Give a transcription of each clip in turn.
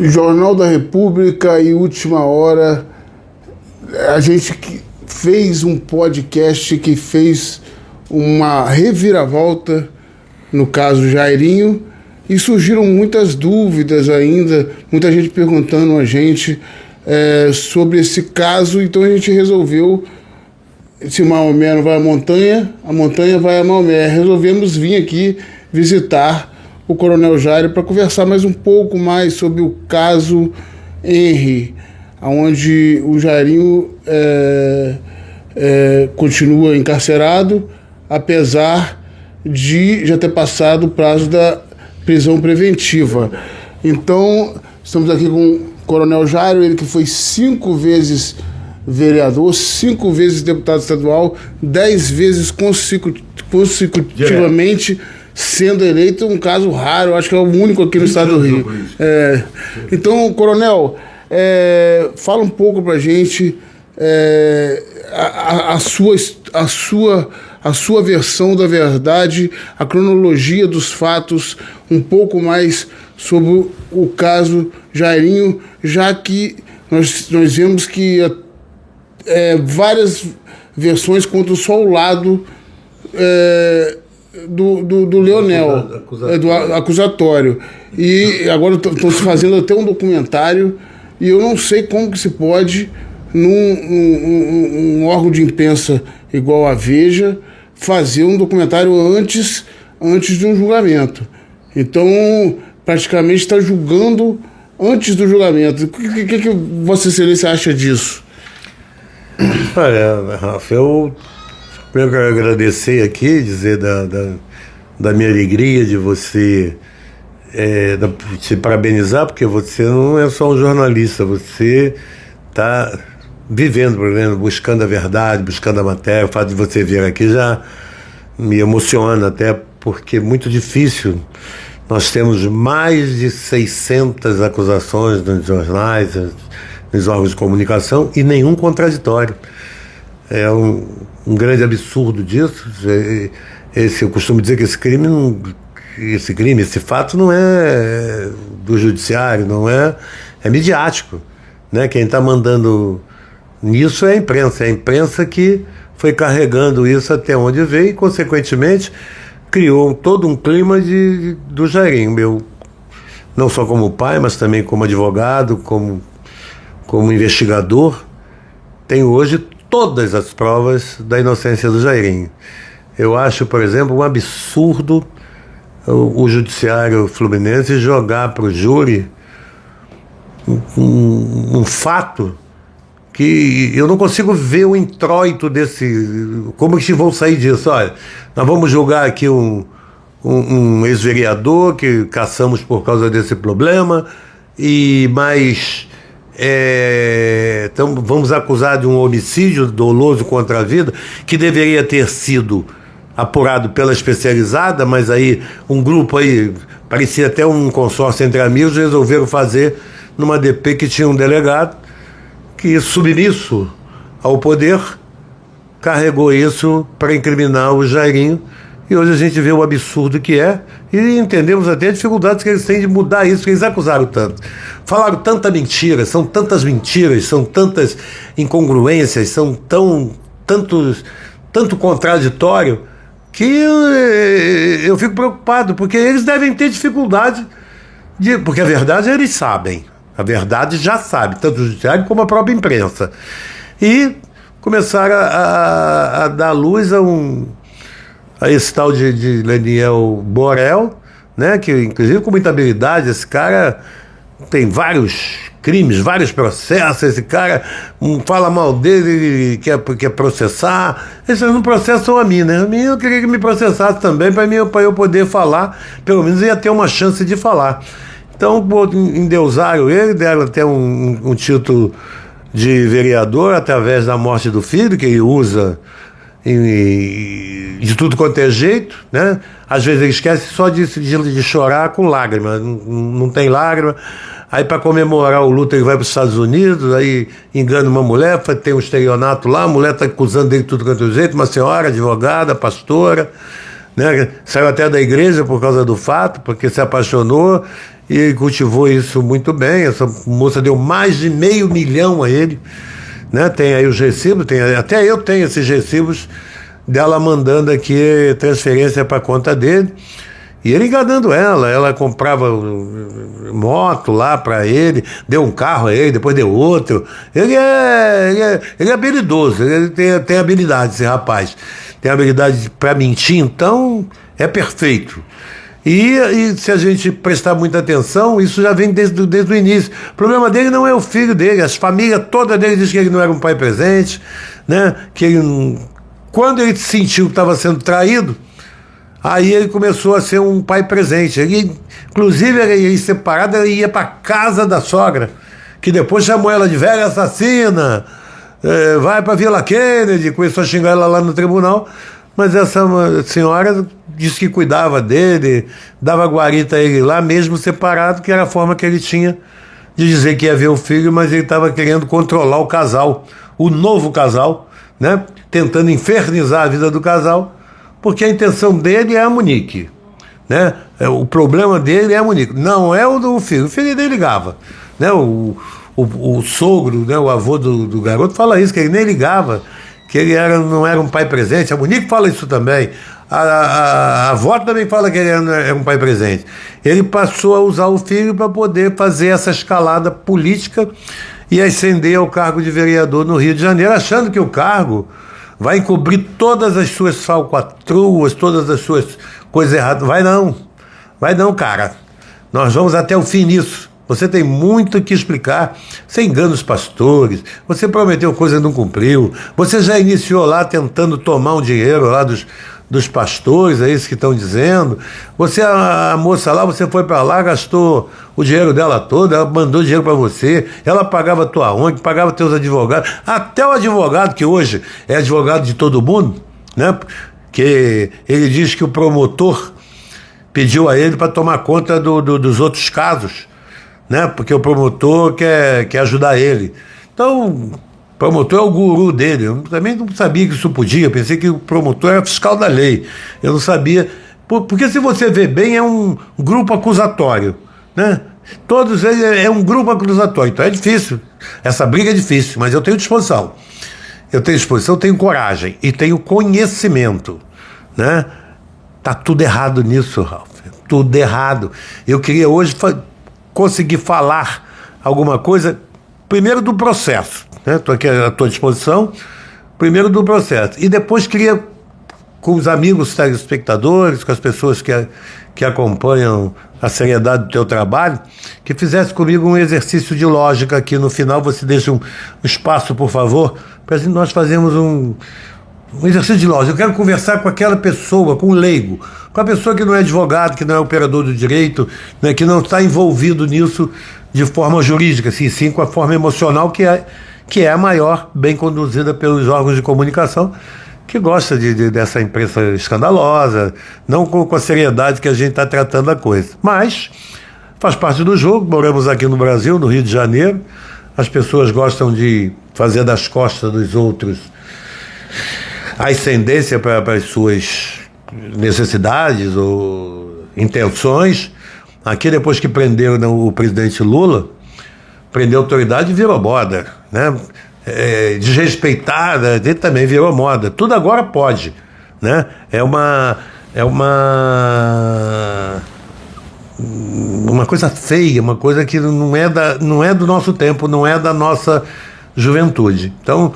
Jornal da República e Última Hora. A gente fez um podcast que fez uma reviravolta no caso Jairinho e surgiram muitas dúvidas ainda, muita gente perguntando a gente sobre esse caso, então a gente resolveu, se Maomé não vai à montanha, a montanha vai a Maomé. Resolvemos vir aqui visitar o Coronel Jairo para conversar mais um pouco mais sobre o caso Henry, onde o Jairinho continua encarcerado, apesar de já ter passado o prazo da prisão preventiva. Então, estamos aqui com o Coronel Jairo, ele que foi 5 vezes vereador, 5 vezes deputado estadual, 10 vezes consecutivamente sendo eleito, um caso raro, acho que é o único aqui no estado do Rio. Então, Coronel, fala um pouco pra gente a sua versão da verdade, a cronologia dos fatos, um pouco mais sobre o caso Jairinho, já que nós vemos que várias versões contam só o lado do Leonel, do acusatório. E agora estão se fazendo até um documentário, e eu não sei como que se pode, num órgão de imprensa igual a Veja, fazer um documentário antes de um julgamento. Então, praticamente está julgando antes do julgamento. O que Vossa Excelência acha disso? Olha, Rafa, eu primeiro quero agradecer aqui, dizer da minha alegria de você te parabenizar, porque você não é só um jornalista, você está vivendo, buscando a verdade, buscando a matéria. O fato de você vir aqui já me emociona, até porque é muito difícil. Nós temos mais de 600 acusações nos jornais, nos órgãos de comunicação, e nenhum contraditório. É um grande absurdo disso. Eu costumo dizer que esse fato não é do judiciário, não é midiático, né? Quem está mandando nisso é a imprensa que foi carregando isso até onde veio e, consequentemente, criou todo um clima do Jairinho, meu, não só como pai, mas também como advogado, como investigador. Tenho hoje todas as provas da inocência do Jairinho. Eu acho, por exemplo, um absurdo o judiciário fluminense jogar para o júri um fato que eu não consigo ver o introito como que vão sair disso. Olha, nós vamos julgar aqui um ex-vereador que caçamos por causa desse problema, mas então vamos acusar de um homicídio doloso contra a vida, que deveria ter sido apurado pela especializada, mas aí um grupo aí, parecia até um consórcio entre amigos, resolveram fazer numa DP que tinha um delegado que, submisso ao poder, carregou isso para incriminar o Jairinho. E hoje a gente vê o absurdo que é, e entendemos até a dificuldade que eles têm de mudar isso, que eles acusaram tanto. Falaram tanta mentira, são tantas mentiras, são tantas incongruências, são tanto contraditório, que eu fico preocupado, porque eles devem ter dificuldade porque a verdade eles sabem, a verdade já sabe, tanto o judiciário como a própria imprensa. E começaram a dar luz a esse tal de Leniel Borel, né, que inclusive com muita habilidade, esse cara tem vários crimes, vários processos, esse cara fala mal dele, quer processar. Eles não processam a mim, né? A mim eu queria que me processasse também, para eu poder falar, pelo menos ia ter uma chance de falar. Então endeusaram ele, deram até um título de vereador através da morte do filho, que ele usa de tudo quanto é jeito, né? Às vezes ele esquece só de chorar com lágrima, não tem lágrima. Aí, para comemorar o luto, ele vai para os Estados Unidos, aí engana uma mulher, tem um estelionato lá, a mulher está acusando dele de tudo quanto é jeito, uma senhora, advogada, pastora, né? Saiu até da igreja por causa do fato, porque se apaixonou e cultivou isso muito bem. Essa moça deu mais de $500 mil a ele, né? Tem aí os recibos, até eu tenho esses recibos dela mandando aqui transferência para a conta dele. E ele enganando ela comprava moto lá para ele, deu um carro a ele, depois deu outro. Ele é habilidoso, ele tem habilidade, esse rapaz. Tem habilidade para mentir, então é perfeito. E se a gente prestar muita atenção, isso já vem desde o início. O problema dele não é o filho dele, as famílias toda dele diz que ele não era um pai presente, né? Que ele, quando ele sentiu que estava sendo traído, aí ele começou a ser um pai presente. Ele, inclusive, ele ia separado, ele ia para casa da sogra, que depois chamou ela de velha assassina, vai para Vila Kennedy, começou a xingar ela lá no tribunal. Mas essa senhora disse que cuidava dele, dava guarita a ele lá, mesmo separado, que era a forma que ele tinha de dizer que ia ver o filho, mas ele estava querendo controlar o casal, o novo casal, né? Tentando infernizar a vida do casal, porque a intenção dele é a Monique, né? O problema dele é a Monique, não é o do filho. O filho dele ligava, né? O sogro, né? O avô do garoto fala isso, que ele nem ligava, que ele não era um pai presente. A Monique fala isso também. A avó também fala que ele era um pai presente. Ele passou a usar o filho para poder fazer essa escalada política e ascender ao cargo de vereador no Rio de Janeiro, achando que o cargo vai encobrir todas as suas falcatruas, todas as suas coisas erradas. Vai não, cara. Nós vamos até o fim nisso. Você tem muito que explicar. Você engana os pastores, você prometeu coisa e não cumpriu, você já iniciou lá tentando tomar um dinheiro lá dos pastores, é isso que estão dizendo. Você, a moça lá, você foi para lá, gastou o dinheiro dela todo, ela mandou dinheiro para você, ela pagava a tua ONG, pagava teus advogados, até o advogado, que hoje é advogado de todo mundo, né? Que ele diz que o promotor pediu a ele para tomar conta dos outros casos, né? Porque o promotor quer ajudar ele. Então, o promotor é o guru dele. Eu também não sabia que isso podia, pensei que o promotor era fiscal da lei. Eu não sabia. Porque se você vê bem, é um grupo acusatório, né? Todos eles é um grupo acusatório. Então é difícil. Essa briga é difícil, mas eu tenho disposição. Eu tenho coragem e tenho conhecimento, né? Tá tudo errado nisso, Ralf. Tudo errado. Eu queria hoje conseguir falar alguma coisa, primeiro do processo, né? Estou aqui à tua disposição, primeiro do processo, e depois queria, com os amigos telespectadores, com as pessoas que acompanham a seriedade do teu trabalho, que fizesse comigo um exercício de lógica aqui no final. Você deixa um espaço, por favor, para nós fazermos um exercício de lógica. Eu quero conversar com aquela pessoa, com o leigo, com a pessoa que não é advogado, que não é operador do direito, né, que não está envolvido nisso de forma jurídica, sim com a forma emocional, que é a maior, bem conduzida pelos órgãos de comunicação, que gosta dessa imprensa escandalosa, não com a seriedade que a gente está tratando a coisa. Mas faz parte do jogo. Moramos aqui no Brasil, no Rio de Janeiro, as pessoas gostam de fazer das costas dos outros a ascendência para as suas necessidades ou intenções. Aqui, depois que prenderam o presidente Lula, prendeu a autoridade e virou moda, né? Desrespeitada, ele também virou moda. Tudo agora pode, né? É uma coisa feia, uma coisa que não é do nosso tempo, não é da nossa juventude. Então,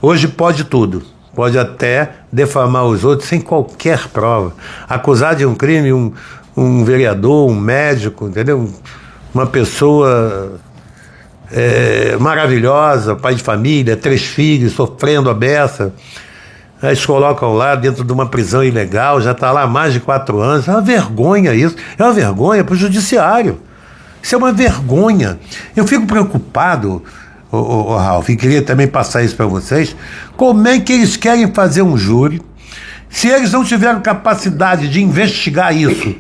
hoje pode tudo. Pode até defamar os outros sem qualquer prova. Acusar de um crime um vereador, um médico, entendeu? Uma pessoa maravilhosa, pai de família, 3 filhos, sofrendo a beça. Eles colocam lá dentro de uma prisão ilegal, já está lá há mais de 4 anos. É uma vergonha isso. É uma vergonha para o judiciário. Isso é uma vergonha. Eu fico preocupado, Ralf, e queria também passar isso para vocês. Como é que eles querem fazer um júri se eles não tiveram capacidade de investigar isso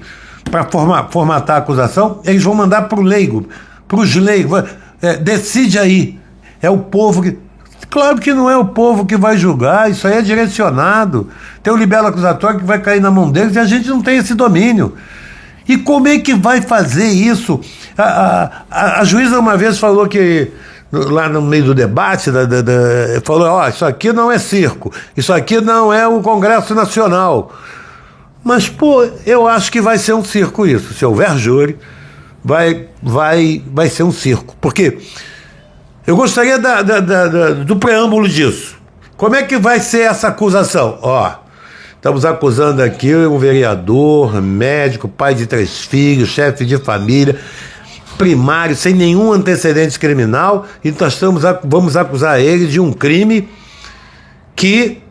para formatar a acusação? Eles vão mandar para o leigo, para os leigos. Decide aí. É o povo que Claro que não é o povo que vai julgar, isso aí é direcionado. Tem um libelo acusatório que vai cair na mão deles e a gente não tem esse domínio. E como é que vai fazer isso? A juíza uma vez falou que, lá no meio do debate, falou, isso aqui não é circo, isso aqui não é o Congresso Nacional. Mas, pô, eu acho que vai ser um circo isso. Se houver júri, vai ser um circo. Porque eu gostaria do preâmbulo disso. Como é que vai ser essa acusação? Estamos acusando aqui um vereador, médico, pai de 3 filhos, chefe de família, primário, sem nenhum antecedente criminal, e nós vamos acusar ele de um crime que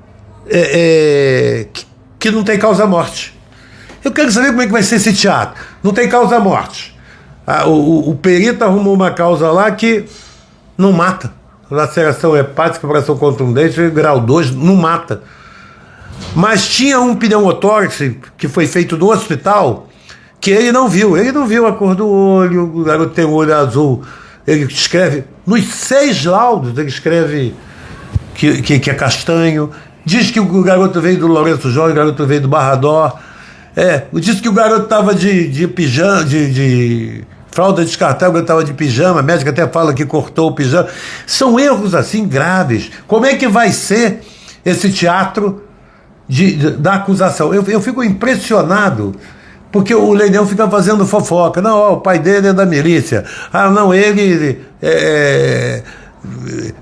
não tem causa-morte. Eu quero saber como é que vai ser esse teatro. Não tem causa-morte. O perito arrumou uma causa lá que não mata. Laceração hepática, operação contundente, grau 2, não mata. Mas tinha um pneumotórax que foi feito no hospital que ele não viu a cor do olho, o garoto tem um olho azul, ele escreve, nos 6 laudos ele escreve que é castanho, diz que o garoto veio do Lourenço Jorge, o garoto veio do Barrador, diz que o garoto estava de pijama, de fralda descartável, o garoto estava de pijama, a médica até fala que cortou o pijama. São erros assim graves. Como é que vai ser esse teatro da acusação? Eu fico impressionado, porque o Leitão fica fazendo fofoca. Não, o pai dele é da milícia. Não, ele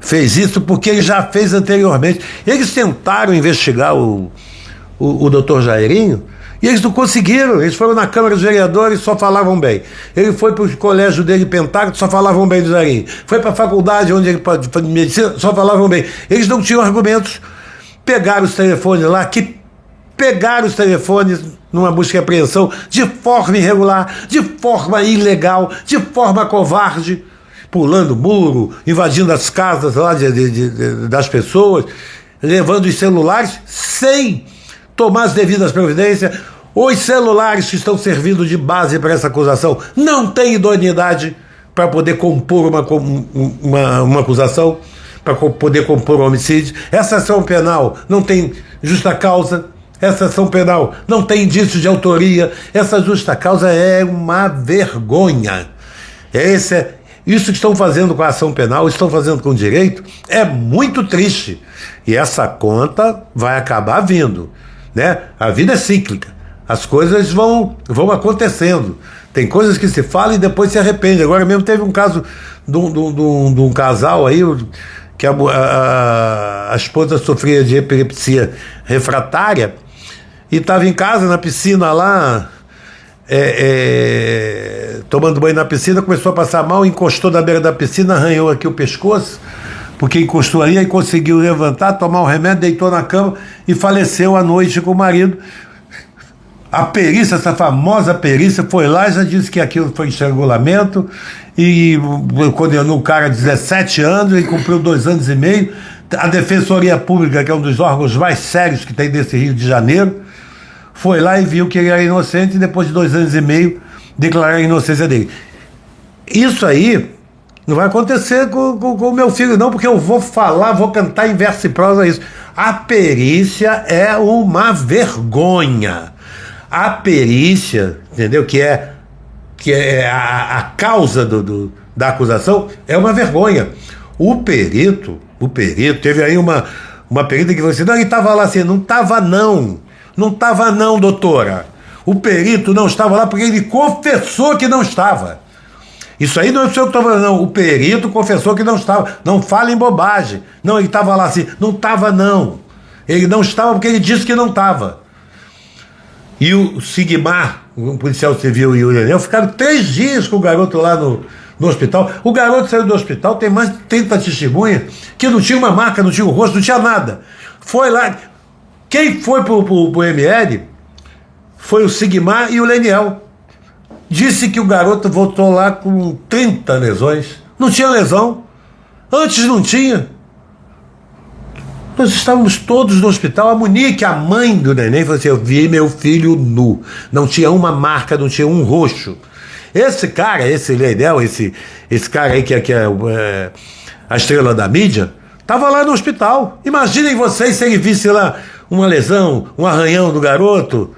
fez isso porque ele já fez anteriormente. Eles tentaram investigar o doutor Jairinho e eles não conseguiram. Eles foram na Câmara dos Vereadores, só falavam bem. Ele foi para o colégio dele, Pentágono, só falavam bem do Jairinho. Foi para a faculdade onde ele faz medicina, só falavam bem. Eles não tinham argumentos. Pegaram os telefones lá, pegaram os telefones numa busca e apreensão de forma irregular, de forma ilegal, de forma covarde, pulando muro, invadindo as casas lá das pessoas, levando os celulares sem tomar as devidas providências. Os celulares que estão servindo de base para essa acusação não têm idoneidade para poder compor uma acusação, para poder compor um homicídio. Essa ação penal não tem justa causa, essa ação penal não tem indício de autoria, essa justa causa é uma vergonha. Isso que estão fazendo com a ação penal, estão fazendo com o direito, é muito triste. E essa conta vai acabar vindo, né? A vida é cíclica, as coisas vão acontecendo. Tem coisas que se falam e depois se arrepende. Agora mesmo teve um caso de um casal aí, que a esposa sofria de epilepsia refratária e estava em casa, na piscina lá, tomando banho na piscina, começou a passar mal, encostou na beira da piscina, arranhou aqui o pescoço, porque encostou ali, aí conseguiu levantar, tomar um remédio, deitou na cama e faleceu à noite com o marido. A perícia, essa famosa perícia, foi lá e já disse que aquilo foi estrangulamento e condenou o cara a 17 anos, ele cumpriu 2 anos e meio. A Defensoria Pública, que é um dos órgãos mais sérios que tem desse Rio de Janeiro, foi lá e viu que ele era inocente e depois de 2 anos e meio declararam a inocência dele. Isso aí não vai acontecer com o meu filho não, porque eu vou cantar em verso e prosa isso. A perícia é uma vergonha. A perícia, entendeu? Que é a causa da acusação, é uma vergonha. O perito, teve aí uma perita que falou assim, não, ele estava lá assim, não estava não, doutora. O perito não estava lá porque ele confessou que não estava. Isso aí não é o senhor que está falando, não. O perito confessou que não estava. Não falem bobagem. Não, ele estava lá assim, não estava não. Ele não estava porque ele disse que não estava. E o Sigmar, o policial civil, e o Leonel ficaram 3 dias com o garoto lá no hospital. O garoto saiu do hospital, tem mais de 30 testemunhas, que não tinha uma marca, não tinha um rosto, não tinha nada. Foi lá. Quem foi pro ML foi o Sigmar e o Leniel. Disse que o garoto voltou lá com 30 lesões. Não tinha lesão. Antes não tinha. Nós estávamos todos no hospital. A Monique, a mãe do neném, falou assim, eu vi meu filho nu. Não tinha uma marca, não tinha um roxo. Esse cara, esse Leidel, esse cara aí que é a estrela da mídia, Estava lá no hospital. Imaginem vocês se ele visse lá uma lesão, um arranhão do garoto.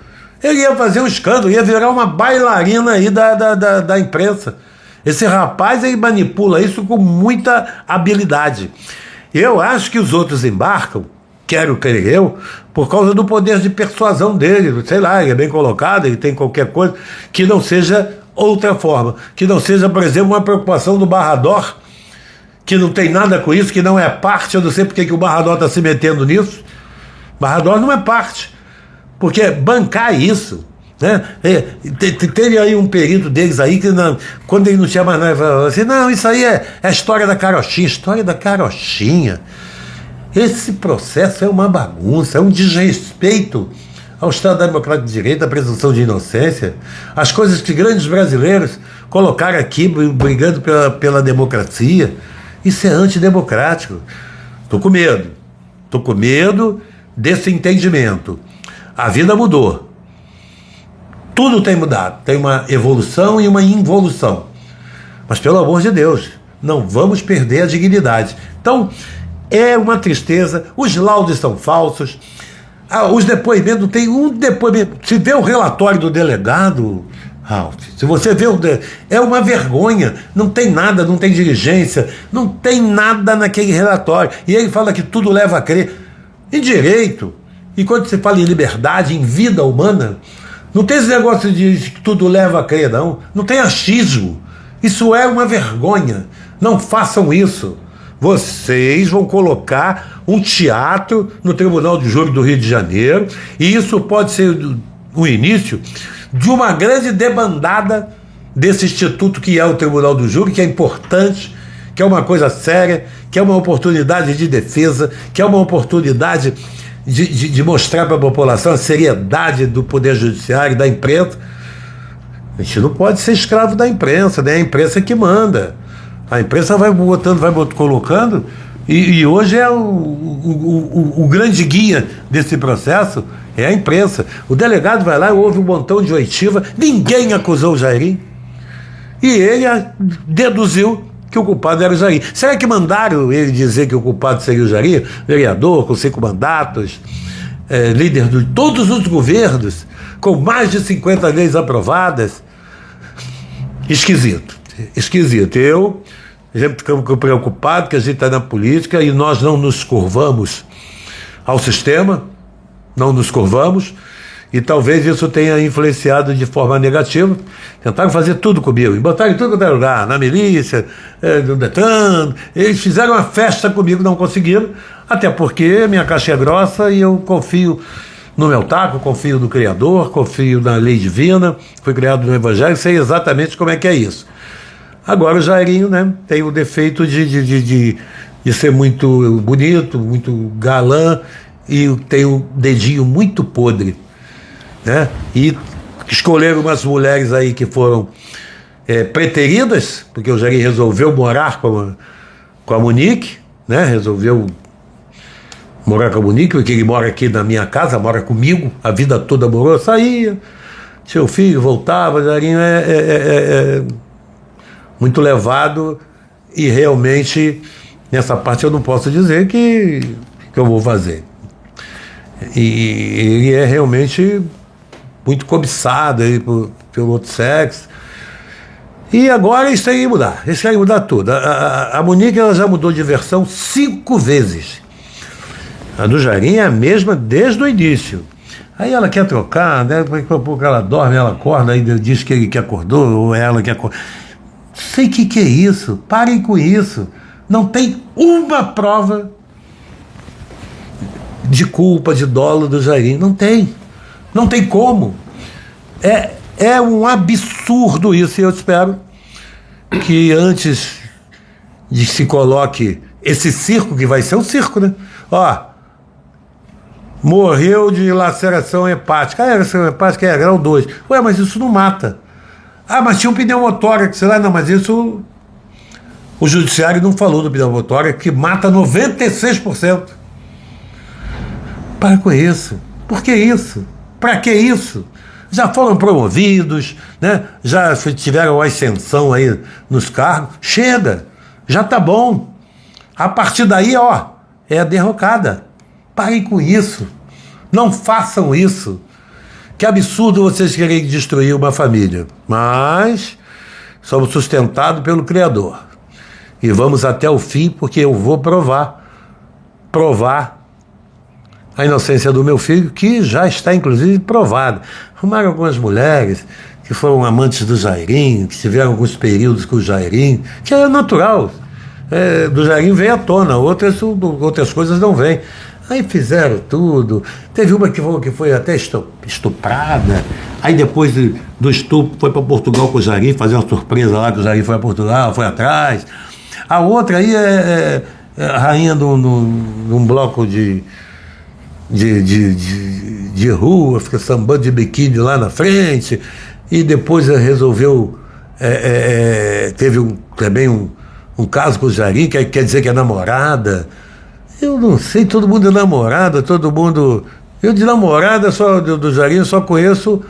Ele ia fazer um escândalo, ia virar uma bailarina aí da imprensa. Esse rapaz, ele manipula isso com muita habilidade. Eu acho que os outros embarcam, quero crer eu, por causa do poder de persuasão dele. Sei lá, ele é bem colocado, ele tem qualquer coisa que não seja outra forma. Que não seja, por exemplo, uma preocupação do Barrador, que não tem nada com isso, que não é parte. Eu não sei porque que o Barrador está se metendo nisso. Barrador não é parte. Porque bancar isso, né? Teve aí um período deles aí que quando ele não tinha mais nada, ele falava assim, não, isso aí é a história da carochinha. História da carochinha. Esse processo é uma bagunça, é um desrespeito ao Estado Democrático de Direito, à presunção de inocência, as coisas que grandes brasileiros colocaram aqui brigando pela democracia. Isso é antidemocrático. Estou com medo desse entendimento. A vida mudou. Tudo tem mudado. Tem uma evolução e uma involução. Mas, pelo amor de Deus, não vamos perder a dignidade. Então, é uma tristeza. Os laudos são falsos. Os depoimentos, não tem um depoimento. Se vê o relatório do delegado, Ralf, se você vê é uma vergonha. Não tem nada, não tem diligência, não tem nada naquele relatório. E ele fala que tudo leva a crer. Em direito, e quando se fala em liberdade, em vida humana, não tem esse negócio de que tudo leva a crer, não. Não tem achismo. Isso é uma vergonha. Não façam isso. Vocês vão colocar um teatro no Tribunal de Júri do Rio de Janeiro, e isso pode ser o início de uma grande debandada desse instituto que é o Tribunal do Júri, que é importante, que é uma coisa séria, que é uma oportunidade de defesa, que é uma oportunidade de mostrar para a população a seriedade do Poder Judiciário e da imprensa. A gente não pode ser escravo da imprensa, né? É a imprensa que manda. A imprensa vai botando, colocando, e hoje é o grande guia desse processo é a imprensa. O delegado vai lá e ouve um montão de oitiva, ninguém acusou o Jairinho, e ele deduziu que o culpado era o Jairinho. Será que mandaram ele dizer que o culpado seria o Jairinho? Vereador com 5 mandatos, líder de todos os governos, com mais de 50 leis aprovadas. Esquisito. Eu sempre ficamos preocupados que a gente está na política e nós não nos curvamos ao sistema, não nos curvamos, e talvez isso tenha influenciado de forma negativa. Tentaram fazer tudo comigo, e botaram em tudo quanto é lugar, na milícia, no Detran. Eles fizeram uma festa comigo, não conseguiram, até porque minha caixa é grossa e eu confio no meu taco, confio no Criador, confio na lei divina, fui criado no Evangelho, sei exatamente como é que é isso. Agora o Jairinho, né, tem o defeito de ser muito bonito, muito galã, e tem um dedinho muito podre, né? E escolheram umas mulheres aí que foram preteridas, porque o Jairinho resolveu morar com a Monique, né? Resolveu morar com a Monique, porque ele mora aqui na minha casa, mora comigo, a vida toda morou, saía, tinha o filho, voltava. O Jairinho é muito levado, e realmente nessa parte eu não posso dizer que eu vou fazer. E ele é realmente muito cobiçado aí pelo outro sexo. E agora isso aí ia mudar tudo. A Monique, ela já mudou de versão 5 vezes. A do Jairinho é a mesma desde o início. Aí ela quer trocar, né? Porque ela dorme, ela acorda, aí diz que ele que acordou, ou ela que acordou. Sei o que é isso. Parem com isso. Não tem uma prova de culpa, de dolo do Jairinho. Não tem. Não tem como. É um absurdo isso, e eu espero que antes de se coloque esse circo, que vai ser um circo, né? Morreu de laceração hepática. Laceração hepática é grau 2. Ué, mas isso não mata. Mas tinha um pneumotórax, sei lá, não, mas isso o judiciário não falou do pneumotórax, que mata 96%. Para com isso. Por que isso? Para que isso? Já foram promovidos, né? Já tiveram ascensão aí nos cargos. Chega, já tá bom. A partir daí, é a derrocada. Parem com isso. Não façam isso. Que absurdo vocês querem destruir uma família. Mas somos sustentados pelo Criador. E vamos até o fim, porque eu vou provar a inocência do meu filho, que já está, inclusive, provada. Arrumaram algumas mulheres que foram amantes do Jairinho, que tiveram alguns períodos com o Jairinho, que é natural. Do Jairinho vem à tona, outras coisas não vêm. Aí fizeram tudo. Teve uma que falou que foi até estuprada. Aí depois do estupro foi para Portugal com o Jairinho, fazer uma surpresa lá, que o Jairinho foi a Portugal, foi atrás. A outra aí é rainha de um bloco de rua, fica sambando de biquíni lá na frente, e depois resolveu, teve também um caso com o Jairinho, que quer dizer que é namorada. Eu não sei, todo mundo é namorada, todo mundo... Eu de namorada do Jairinho só conheço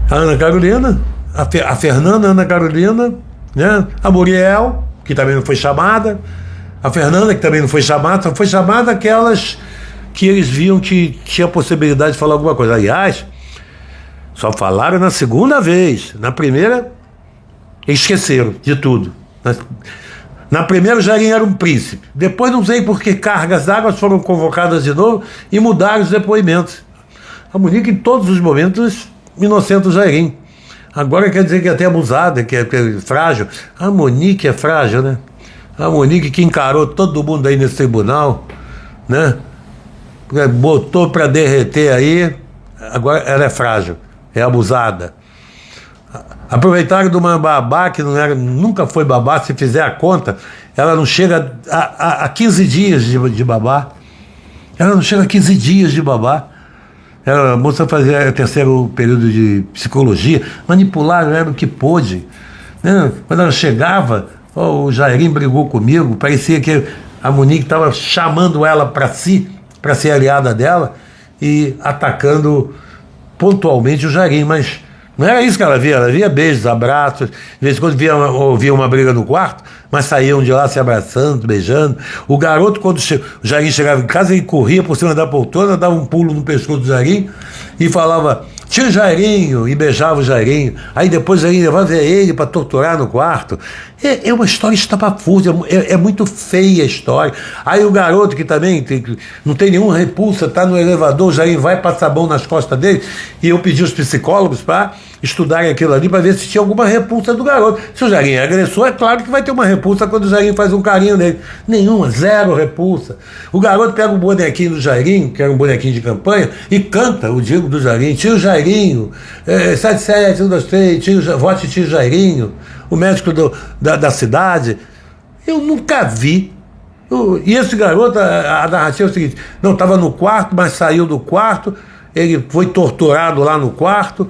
a Ana Carolina, a Fernanda, a Ana Carolina, né? A Muriel, que também não foi chamada, a Fernanda, que também não foi chamada, só foi chamada aquelas que eles viam que tinha possibilidade de falar alguma coisa. Aliás, só falaram na segunda vez. Na primeira, esqueceram de tudo. Na primeira, o Jairinho era um príncipe. Depois, não sei por que cargas d'água foram convocadas de novo e mudaram os depoimentos. A Monique, em todos os momentos, inocente o Jairinho. Agora quer dizer que é até abusada, que é frágil. A Monique é frágil, né? A Monique que encarou todo mundo aí nesse tribunal, né? Botou para derreter aí, agora ela é frágil, é abusada. Aproveitaram de uma babá que nunca foi babá, se fizer a conta, ela não chega a 15 dias de babá. Ela não chega a 15 dias de babá. A moça fazia terceiro período de psicologia, manipularam ela o que pôde. Né? Quando ela chegava, o Jairinho brigou comigo, parecia que a Monique estava chamando ela para si, para ser aliada dela, e atacando pontualmente o Jairinho, mas não era isso que ela via beijos, abraços, de vez em quando ouvia uma briga no quarto, mas saíam de lá se abraçando, beijando. O garoto, quando o Jairinho chegava em casa, ele corria por cima da poltrona, dava um pulo no pescoço do Jairinho e falava: tio Jairinho, e beijava o Jairinho. Aí depois o Jairinho levava ele para torturar no quarto. É uma história estapafúrdia, é muito feia a história. Aí o garoto, que também não tem nenhuma repulsa, está no elevador, o Jairinho vai passar a mão nas costas dele, e eu pedi aos psicólogos para estudarem aquilo ali, para ver se tinha alguma repulsa do garoto. Se o Jairinho é agressor, é claro que vai ter uma repulsa quando o Jairinho faz um carinho nele. Nenhuma, zero repulsa. O garoto pega o bonequinho do Jairinho, que era um bonequinho de campanha, e canta o Diego do Jairinho: tio Jairinho, 77, 1, 2, 3, vote tio Jairinho, o médico da cidade. Eu nunca vi. E esse garoto, a narrativa é o seguinte: não, estava no quarto, mas saiu do quarto, ele foi torturado lá no quarto.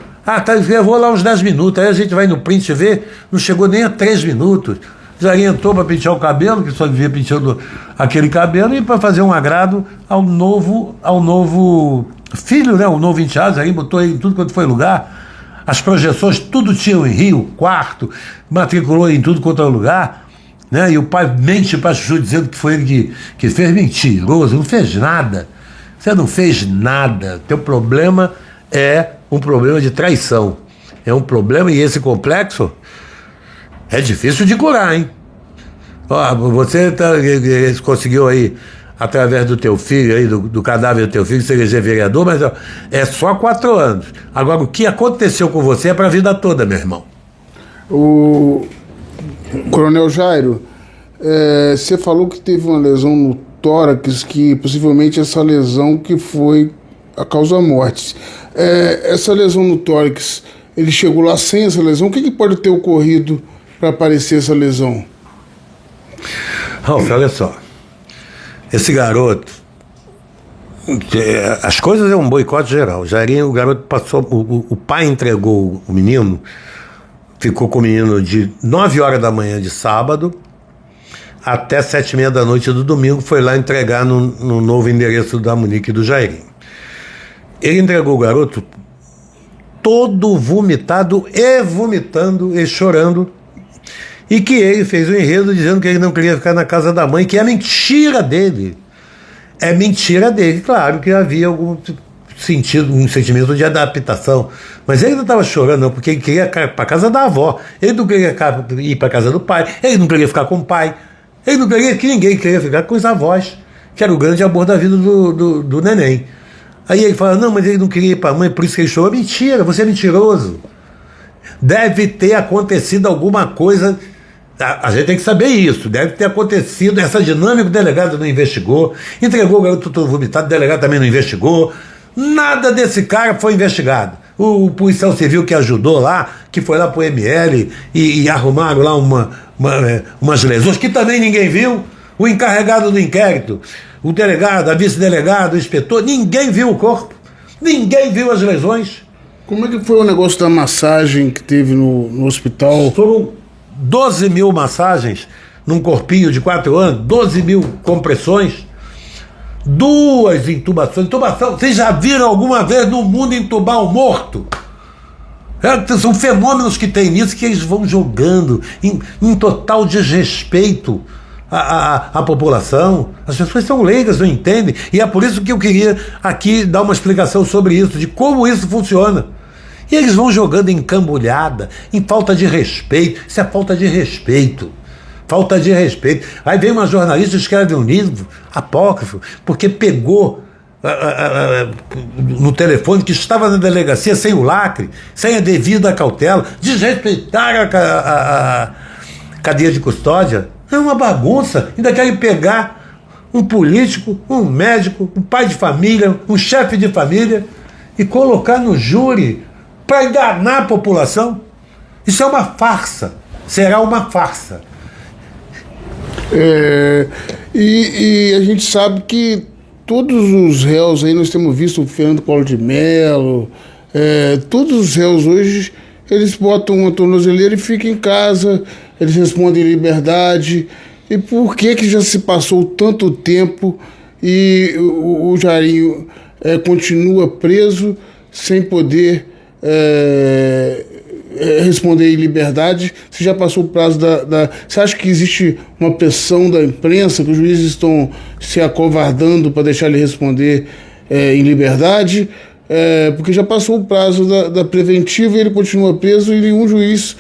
Levou lá uns 10 minutos, aí a gente vai no print ver, não chegou nem a 3 minutos. Já entrou para pentear o cabelo, que só vivia penteando aquele cabelo, e para fazer um agrado ao novo filho, né? O novo enteado, aí botou ele em tudo quanto foi lugar. As projeções, tudo tinha em Rio, quarto, matriculou em tudo quanto é lugar, né? E o pai mente para Chuchu dizendo que foi ele que fez. Mentiroso, não fez nada. Você não fez nada. Teu problema é um problema de traição. É um problema, e esse complexo é difícil de curar, hein? Você conseguiu aí, através do teu filho, aí, do cadáver do teu filho, se eleger vereador, mas é só 4 anos. Agora, o que aconteceu com você é para a vida toda, meu irmão. O Coronel Jairo, você falou que teve uma lesão no tórax, que possivelmente essa lesão que foi a causa da morte. Essa lesão no tórax, ele chegou lá sem essa lesão? O que pode ter ocorrido para aparecer essa lesão? Ralf, olha só. Esse garoto, as coisas é um boicote geral. O garoto passou, o pai entregou o menino, ficou com o menino de 9 horas da manhã de sábado até 7h30 da noite do domingo, foi lá entregar no novo endereço da Monique e do Jairinho. Ele entregou o garoto todo vomitado e vomitando e chorando. e que ele fez um enredo dizendo que ele não queria ficar na casa da mãe, que é mentira dele. É mentira dele, claro que havia algum sentido, um sentimento de adaptação, mas ele não estava chorando não, porque ele queria ir para a casa da avó, ele não queria ir para a casa do pai, ele não queria ficar com o pai, ele não queria que ninguém queria ficar com os avós, que era o grande amor da vida do neném. Aí ele fala, não, mas ele não queria ir para a mãe, por isso que ele chorou. Mentira, você é mentiroso. Deve ter acontecido alguma coisa, a gente tem que saber isso, deve ter acontecido, essa dinâmica, o delegado não investigou, entregou o garoto todo vomitado, o delegado também não investigou, nada desse cara foi investigado. O policial civil que ajudou lá, que foi lá pro ML e arrumaram lá umas lesões que também ninguém viu, o encarregado do inquérito, o delegado, a vice-delegado, o inspetor, ninguém viu o corpo, ninguém viu as lesões. Como é que foi o negócio da massagem que teve no hospital? Foram 12 mil massagens num corpinho de 4 anos, 12 mil compressões, 2 intubações. Intubação, vocês já viram alguma vez no mundo entubar um morto? São fenômenos que tem nisso que eles vão jogando em total desrespeito à população. As pessoas são leigas, não entendem, e é por isso que eu queria aqui dar uma explicação sobre isso, de como isso funciona. E eles vão jogando em cambulhada, em falta de respeito. Isso é falta de respeito. Falta de respeito. Aí vem uma jornalista e escreve um livro apócrifo, porque pegou no telefone que estava na delegacia sem o lacre, sem a devida cautela, desrespeitaram a cadeia de custódia. É uma bagunça. Ainda querem pegar um político, um médico, um pai de família, um chefe de família e colocar no júri para enganar a população. Isso é uma farsa. Será uma farsa. E a gente sabe que todos os réus aí, nós temos visto o Fernando Collor de Mello, todos os réus hoje, eles botam uma tornozeleira e ficam em casa, eles respondem em liberdade. E por que já se passou tanto tempo e o Jairinho continua preso sem poder responder em liberdade? Você já passou o prazo Você acha que existe uma pressão da imprensa, que os juízes estão se acovardando para deixar ele responder em liberdade? Porque já passou o prazo da preventiva e ele continua preso e nenhum juiz...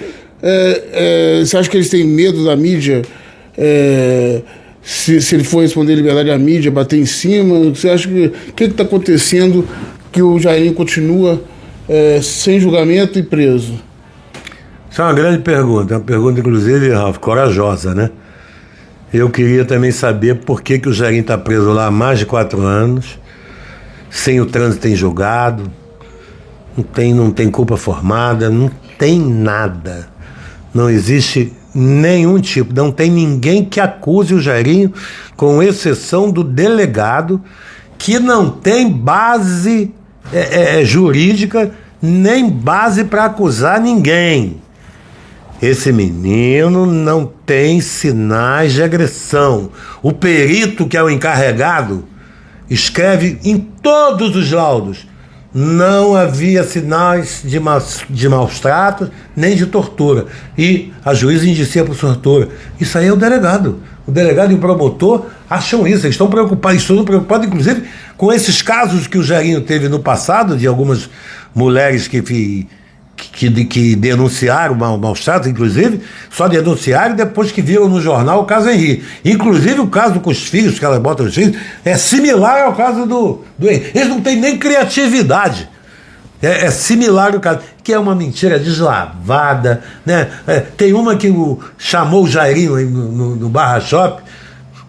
você acha que eles têm medo da mídia? Se ele for responder em liberdade à mídia, bater em cima? Você acha que... O que está acontecendo que o Jairinho continua sem julgamento e preso? Isso é uma grande pergunta, uma pergunta inclusive, Ralf, corajosa, né? Eu queria também saber por que o Jairinho está preso lá há mais de 4 anos, sem o trânsito em julgado, não tem culpa formada, não tem nada, não existe nenhum tipo, não tem ninguém que acuse o Jairinho, com exceção do delegado, que não tem base jurídica, nem base para acusar ninguém. Esse menino não tem sinais de agressão. O perito, que é o encarregado, escreve em todos os laudos: não havia sinais de maus tratos, nem de tortura. E a juíza indicia por tortura. Isso aí é o delegado. O delegado e o promotor acham isso. Eles estão preocupados, inclusive, com esses casos que o Jairinho teve no passado, de algumas mulheres que denunciaram maus tratos, inclusive, só denunciaram depois que viram no jornal o caso Henri. Inclusive o caso com os filhos, que elas botam os filhos, é similar ao caso do Henri. Eles não têm nem criatividade. É similar ao caso, que é uma mentira deslavada, né? Tem uma que chamou o Jairinho no Barra Shop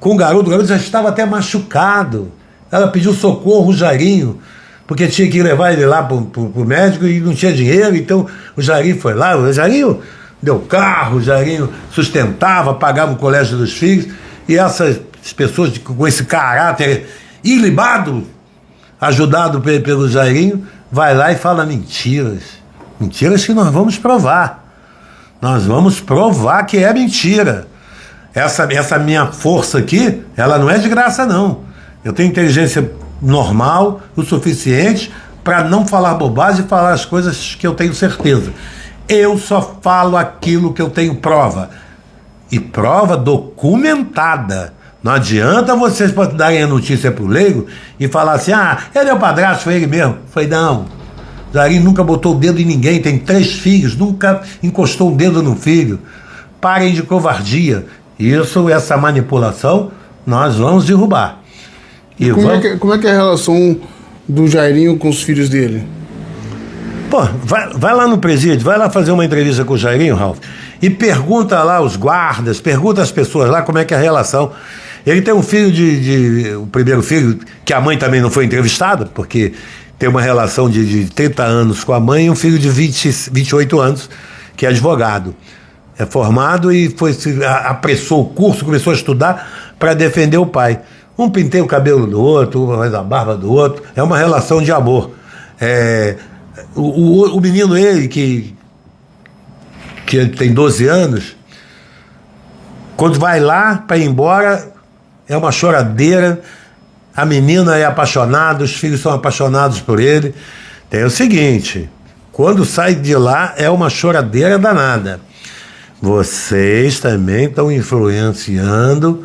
com o garoto já estava até machucado. Ela pediu socorro ao Jairinho, porque tinha que levar ele lá pro médico e não tinha dinheiro, então o Jairinho foi lá, o Jairinho deu carro, o Jairinho sustentava, pagava o colégio dos filhos, e essas pessoas com esse caráter ilibado, ajudado pelo Jairinho, vai lá e fala mentiras que nós vamos provar que é mentira. Essa minha força aqui, ela não é de graça não, eu tenho inteligência normal, o suficiente para não falar bobagem e falar as coisas que eu tenho certeza. Eu só falo aquilo que eu tenho prova. E prova documentada. Não adianta vocês darem a notícia pro leigo e falar assim, ele é o padrasto, foi ele mesmo. Falei, não, Jairinho nunca botou o dedo em ninguém, tem 3 filhos, nunca encostou o dedo no filho. Parem de covardia. Essa manipulação, nós vamos derrubar. E como é que é a relação do Jairinho com os filhos dele? Pô, vai lá no presídio, vai lá fazer uma entrevista com o Jairinho, Ralf, e pergunta lá os guardas, pergunta às pessoas lá como é que é a relação. Ele tem um filho o primeiro filho, que a mãe também não foi entrevistada, porque tem uma relação de 30 anos com a mãe, e um filho de 28 anos, que é advogado. É formado e apressou o curso, começou a estudar para defender o pai. Um penteia o cabelo do outro, um faz a barba do outro, é uma relação de amor. O menino, ele, que tem 12 anos, quando vai lá para ir embora, é uma choradeira, a menina é apaixonada, os filhos são apaixonados por ele. Tem o seguinte, quando sai de lá, é uma choradeira danada. Vocês também estão influenciando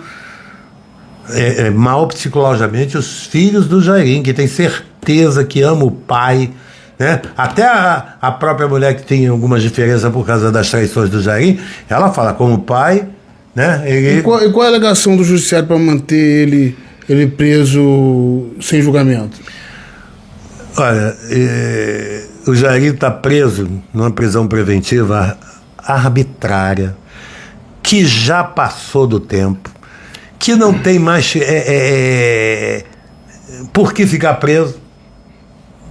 mal psicologicamente os filhos do Jairinho, que tem certeza que ama o pai, né? Até a própria mulher, que tem algumas diferenças por causa das traições do Jairinho, ela fala como pai, né? E qual é a alegação do judiciário para manter ele preso sem julgamento? Olha, o Jairinho está preso numa prisão preventiva arbitrária, que já passou do tempo, que não tem mais por que ficar preso.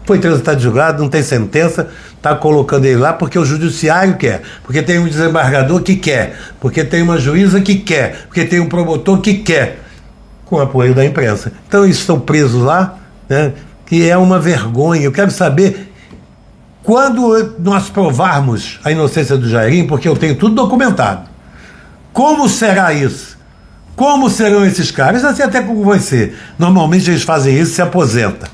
Foi transitado de julgado, não tem sentença, está colocando ele lá porque o judiciário quer, porque tem um desembargador que quer, porque tem uma juíza que quer, porque tem um promotor que quer, com o apoio da imprensa. Então eles estão presos lá, né, que é uma vergonha. Eu quero saber, quando nós provarmos a inocência do Jairinho, porque eu tenho tudo documentado, como será isso? Como serão esses caras? Eu sei até como vai ser. Normalmente eles fazem isso e se aposentam.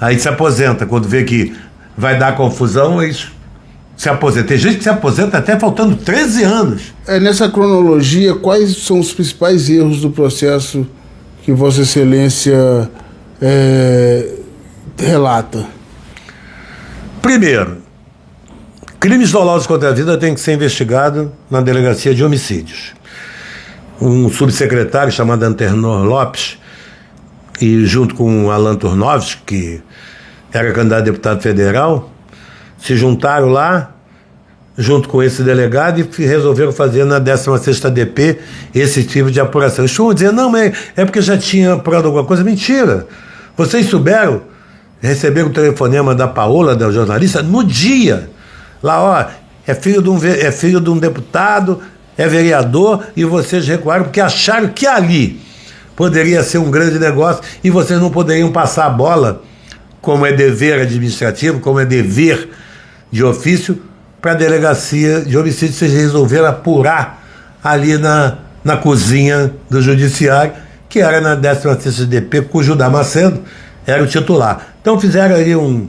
Aí se aposenta, quando vê que vai dar confusão, eles se aposentam. Tem gente que se aposenta até faltando 13 anos. Nessa cronologia, quais são os principais erros do processo que Vossa Excelência relata? Primeiro, crimes dolosos contra a vida têm que ser investigados na Delegacia de Homicídios. Um subsecretário chamado Antenor Lopes, e junto com o Alan Turnovski, que era candidato a deputado federal, se juntaram lá, junto com esse delegado, e resolveram fazer na 16ª DP esse tipo de apuração. Eles vão dizer, não, mas é porque já tinha apurado alguma coisa. Mentira! Vocês souberam, receberam o telefonema da Paola, da jornalista, no dia. Lá, é filho de um deputado, é vereador, e vocês recuaram porque acharam que ali poderia ser um grande negócio e vocês não poderiam passar a bola, como é dever administrativo, como é dever de ofício, para a Delegacia de Homicídio. Vocês resolveram apurar ali na cozinha do Judiciário, que era na 16ª DP, cujo Damasceno era o titular. Então fizeram ali um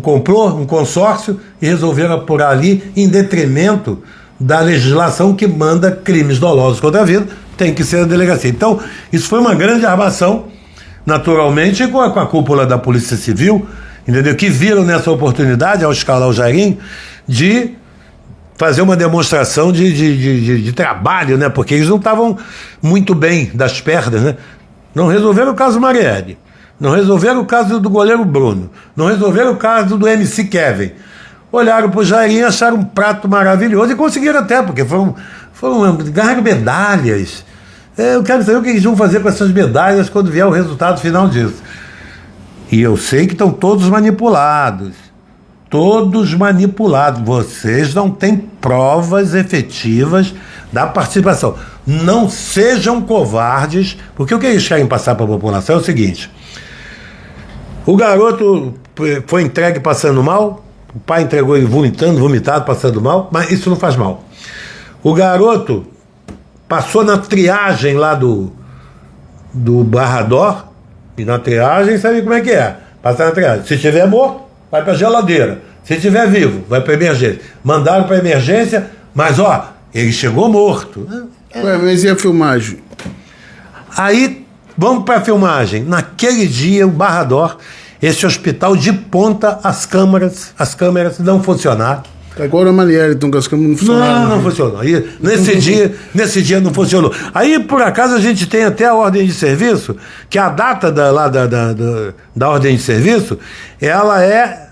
complô, um consórcio, e resolveram apurar ali em detrimento da legislação que manda crimes dolosos contra a vida, tem que ser a delegacia. Então, isso foi uma grande armação, naturalmente, com a cúpula da Polícia Civil, entendeu? Que viram nessa oportunidade, ao escalar o Jairinho, de fazer uma demonstração de trabalho, né? Porque eles não estavam muito bem das pernas, né? Não resolveram o caso Marielle, não resolveram o caso do goleiro Bruno, não resolveram o caso do MC Kevin. Olharam para o Jairinho, acharam um prato maravilhoso e conseguiram até, porque ganharam medalhas. Eu quero saber o que eles vão fazer com essas medalhas quando vier o resultado final disso. E eu sei que estão todos manipulados. Todos manipulados. Vocês não têm provas efetivas da participação. Não sejam covardes, porque o que eles querem passar para a população é o seguinte: o garoto foi entregue passando mal, o pai entregou ele vomitado, passando mal, mas isso não faz mal. O garoto passou na triagem lá do Barrador, e na triagem sabe como é que é. Passar na triagem. Se estiver morto, vai para a geladeira. Se estiver vivo, vai para emergência. Mandaram para emergência, mas ele chegou morto. Ué, mas e a filmagem? Aí, vamos para a filmagem. Naquele dia, o Barrador, esse hospital de ponta, as câmeras não funcionaram. Agora a Marielle, então, que as câmeras não funcionaram. Não funcionou. Aí, nesse dia não funcionou. Aí, por acaso, a gente tem até a ordem de serviço, que a data da ordem de serviço, ela é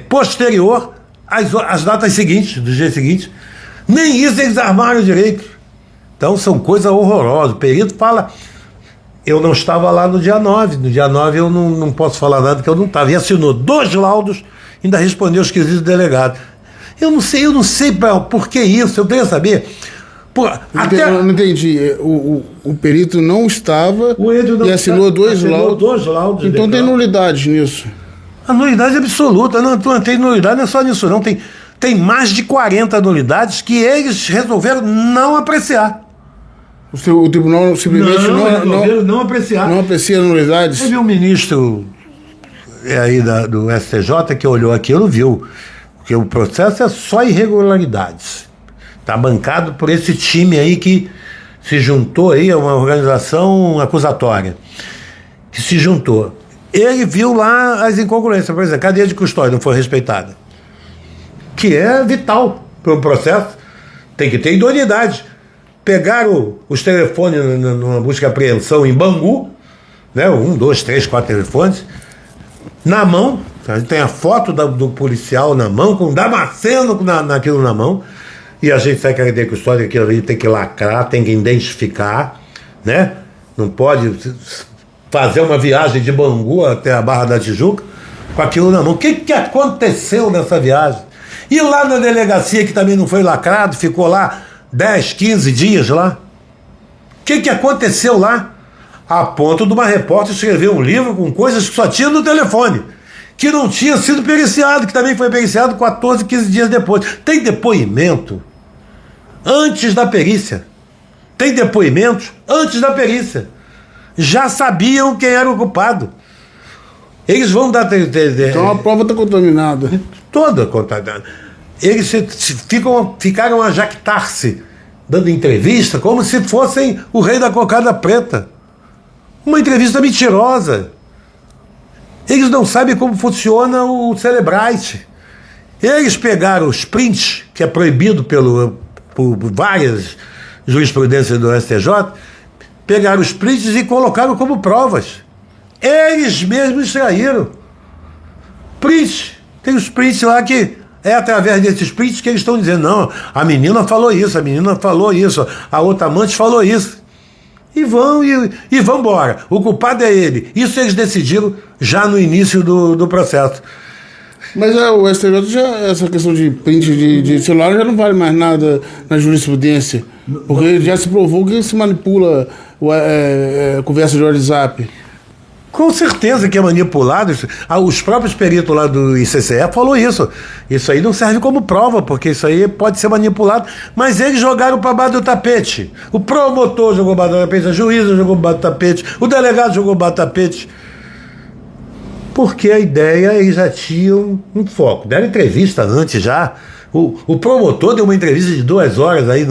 posterior às datas seguintes, do dia seguinte. Nem isso eles armaram direito. Então, são coisas horrorosas. O perito fala... Eu não estava lá no dia 9. No dia 9 eu não posso falar nada, porque eu não estava. E assinou 2 laudos, ainda respondeu os quesitos do delegado. Eu não sei por que isso, eu queria saber. Eu não entendi. O perito não estava e assinou 2 laudos. Então tem nulidade nisso. A nulidade absoluta. Não tem nulidade, não é só nisso, não. Tem mais de 40 nulidades que eles resolveram não apreciar. O tribunal simplesmente não apreciar. Não aprecia nulidades. Teve um ministro aí do STJ que olhou aquilo, viu que o processo é só irregularidades. Está bancado por esse time aí que se juntou aí, é uma organização acusatória, que se juntou. Ele viu lá as incongruências, por exemplo, a cadeia de custódia não foi respeitada, que é vital para um processo, tem que ter idoneidade. Pegaram os telefones numa busca e apreensão em Bangu, né? 1, 2, 3, 4 telefones, na mão. A gente tem a foto do policial na mão, com o Damasceno naquilo na mão, e a gente sabe que a cadeia de custódia, aquilo ali tem que lacrar, tem que identificar, né? Não pode fazer uma viagem de Bangu até a Barra da Tijuca com aquilo na mão. O que aconteceu nessa viagem? E lá na delegacia, que também não foi lacrado, ficou lá 10, 15 dias lá. O que aconteceu lá? A ponto de uma repórter escrever um livro com coisas que só tinha no telefone, que não tinha sido periciado, que também foi periciado 14, 15 dias depois. Tem depoimento antes da perícia. Tem depoimentos antes da perícia. Já sabiam quem era o culpado. Eles vão dar... Então a prova está contaminada. Toda contaminada. Eles ficaram a jactar-se, dando entrevista, como se fossem o rei da cocada preta. Uma entrevista mentirosa. Eles não sabem como funciona o Celebrite. Eles pegaram os prints, que é proibido por várias jurisprudências do STJ, pegaram os prints e colocaram como provas. Eles mesmos extraíram. Prints. Tem os prints lá que... É através desses prints que eles estão dizendo, não, a menina falou isso, a outra amante falou isso. E vão embora. O culpado é ele. Isso eles decidiram já no início do processo. Mas o STJ essa questão de print de celular já não vale mais nada na jurisprudência. Porque já se provou que se manipula conversa de WhatsApp. Com certeza que é manipulado. Os próprios peritos lá do ICCE falou isso. Isso aí não serve como prova, porque isso aí pode ser manipulado. Mas eles jogaram para baixo do tapete. O promotor jogou para baixo do tapete, a juíza jogou para baixo do tapete, o delegado jogou para baixo do tapete. Porque a ideia, eles já tinham um foco. Deram entrevista antes já. O promotor deu uma entrevista de 2 horas aí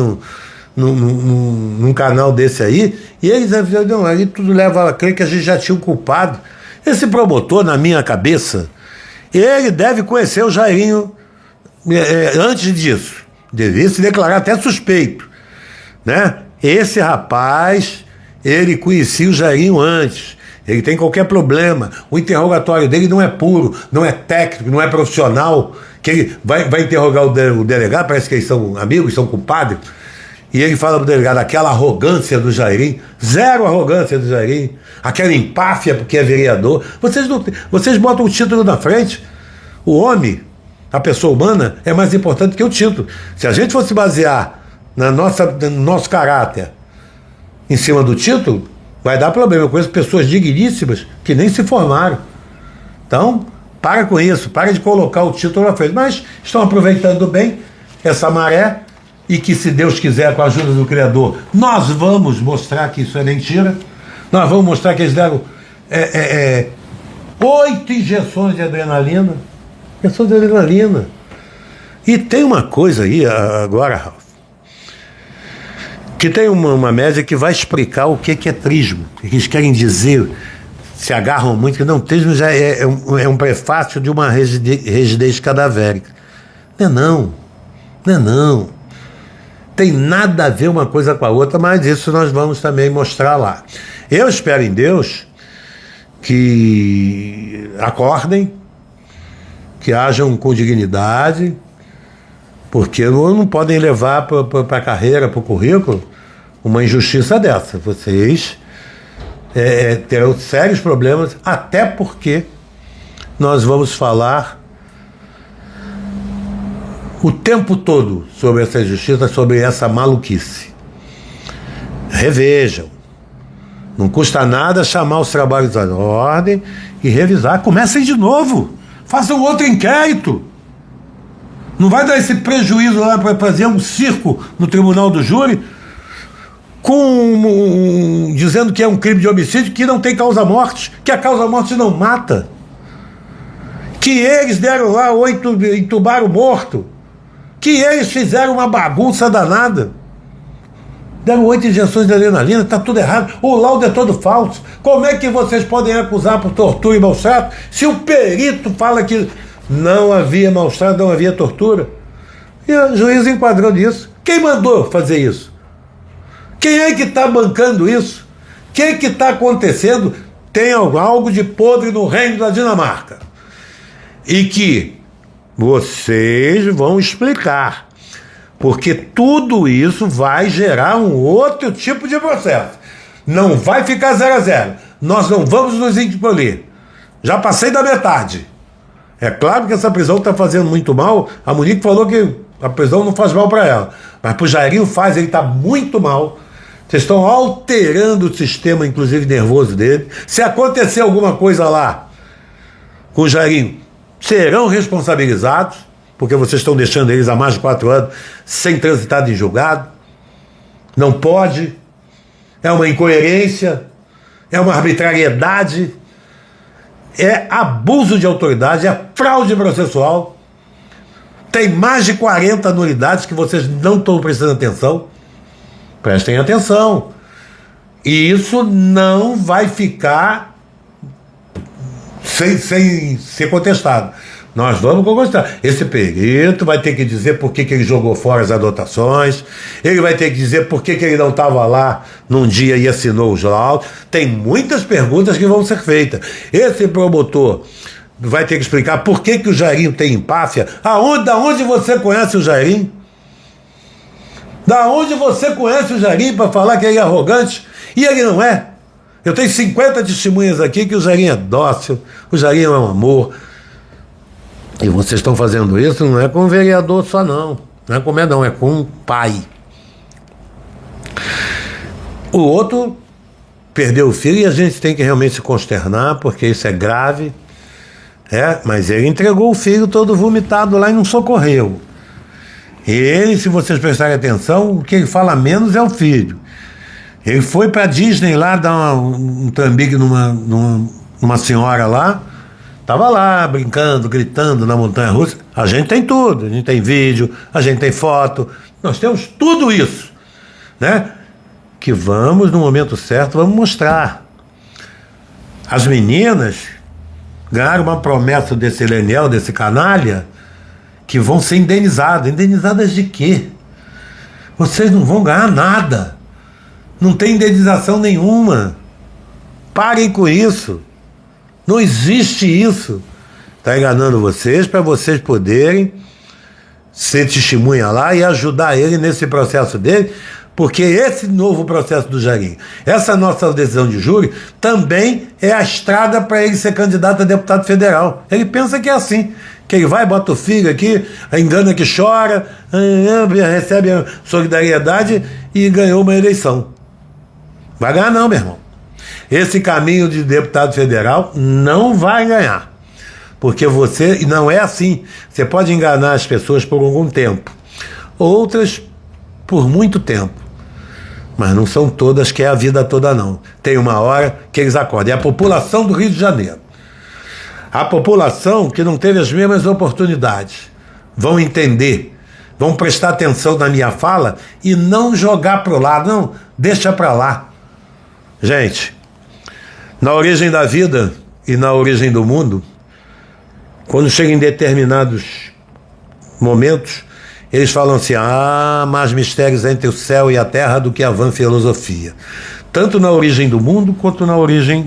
num canal desse aí, e eles não, aí tudo leva a crer que a gente já tinha um culpado. Esse promotor, na minha cabeça, ele deve conhecer o Jairinho antes disso. Devia se declarar até suspeito, né? Esse rapaz, ele conhecia o Jairinho antes. Ele tem qualquer problema. O interrogatório dele não é puro, não é técnico, não é profissional. Que ele vai interrogar o delegado, parece que eles são amigos, são culpados. E ele fala pro delegado, aquela arrogância do Jairinho, zero arrogância do Jairinho, aquela empáfia porque é vereador. Vocês botam o título na frente. O homem, a pessoa humana, é mais importante que o título. Se a gente fosse basear no nosso caráter em cima do título, vai dar problema. Eu conheço pessoas digníssimas que nem se formaram. Então, para com isso, para de colocar o título na frente. Mas estão aproveitando bem essa maré, e que, se Deus quiser, com a ajuda do Criador, nós vamos mostrar que isso é mentira. Nós vamos mostrar que eles deram 8 injeções de adrenalina. Injeções de adrenalina. E tem uma coisa aí agora, Ralf. que tem uma média que vai explicar o que é trismo. Eles querem dizer, se agarram muito, que não, trismo já é um prefácio de uma rigidez cadavérica. Não. Tem nada a ver uma coisa com a outra, mas isso nós vamos também mostrar lá. Eu espero em Deus que acordem, que hajam com dignidade, porque não podem levar para a carreira, para o currículo, uma injustiça dessa. Vocês terão sérios problemas, até porque nós vamos falar o tempo todo sobre essa injustiça, sobre essa maluquice. Revejam. Não custa nada chamar os trabalhos à ordem e revisar. Comecem de novo. Façam outro inquérito. Não vai dar esse prejuízo lá para fazer um circo no tribunal do júri dizendo que é um crime de homicídio, que não tem causa-morte, que a causa-morte não mata, que eles deram lá 8, entubaram morto, que eles fizeram uma bagunça danada, deram 8 injeções de adrenalina, está tudo errado, o laudo é todo falso. Como é que vocês podem acusar por tortura e maus-trato se o perito fala que não havia maus-trato, não havia tortura? E o juiz enquadrou nisso. Quem mandou fazer isso? Quem é que está bancando isso? O que está acontecendo? Tem algo de podre no reino da Dinamarca. E que vocês vão explicar. Porque tudo isso vai gerar um outro tipo de processo. Não vai ficar 0 a 0. Nós não vamos nos engolir. Já passei da metade. É claro que essa prisão está fazendo muito mal. A Monique falou que a prisão não faz mal para ela. Mas para o Jairinho faz, ele está muito mal. Vocês estão alterando o sistema, inclusive nervoso dele. Se acontecer alguma coisa lá com o Jairinho, serão responsabilizados, porque vocês estão deixando eles há mais de 4 anos sem transitar em julgado. Não pode. É uma incoerência, é uma arbitrariedade, é abuso de autoridade, é fraude processual. Tem mais de 40 nulidades que vocês não estão prestando atenção. Prestem atenção. E isso não vai ficar sem ser contestado. Nós vamos contestar. Esse perito vai ter que dizer por que ele jogou fora as anotações, ele vai ter que dizer por que ele não estava lá num dia e assinou os laudos. Tem muitas perguntas que vão ser feitas. Esse promotor vai ter que explicar por que o Jairinho tem empáfia. Da onde você conhece o Jairinho? Da onde você conhece o Jairinho para falar que ele é arrogante? E ele não é. Eu tenho 50 testemunhas aqui que o Jairinho é dócil, o Jairinho é um amor. E vocês estão fazendo isso não é com o vereador só não. Não é com o não, é com o pai. O outro perdeu o filho e a gente tem que realmente se consternar, porque isso é grave. Mas ele entregou o filho todo vomitado lá e não socorreu. Ele, se vocês prestarem atenção, o que ele fala menos é o filho. Ele foi para Disney lá dar um trambique numa senhora lá, estava lá brincando, gritando na montanha-russa. A gente tem tudo, a gente tem vídeo, a gente tem foto, nós temos tudo isso, né? Que vamos, no momento certo, vamos mostrar. As meninas ganharam uma promessa desse Lenel, desse canalha, que vão ser indenizadas. Indenizadas de quê? Vocês não vão ganhar nada. Não tem indenização nenhuma. Parem com isso. Não existe isso. Está enganando vocês para vocês poderem ser testemunha lá e ajudar ele nesse processo dele, porque esse novo processo do Jairinho, essa nossa decisão de júri, também é a estrada para ele ser candidato a deputado federal. Ele pensa que é assim, que ele vai, bota o filho aqui, engana que chora, recebe a solidariedade e ganhou uma eleição. Vai ganhar não, meu irmão. Esse caminho de deputado federal não vai ganhar. Porque você, não é assim, você pode enganar as pessoas por algum tempo, outras por muito tempo, mas não são todas que é a vida toda não. Tem uma hora que eles acordam. É a população do Rio de Janeiro. A população que não teve as mesmas oportunidades vão entender vão prestar atenção na minha fala e não jogar para o lado, não, deixa para lá. Gente, na origem da vida e na origem do mundo, quando chega em determinados momentos, eles falam assim: há mais mistérios entre o céu e a terra do que a vã filosofia. Tanto na origem do mundo quanto na origem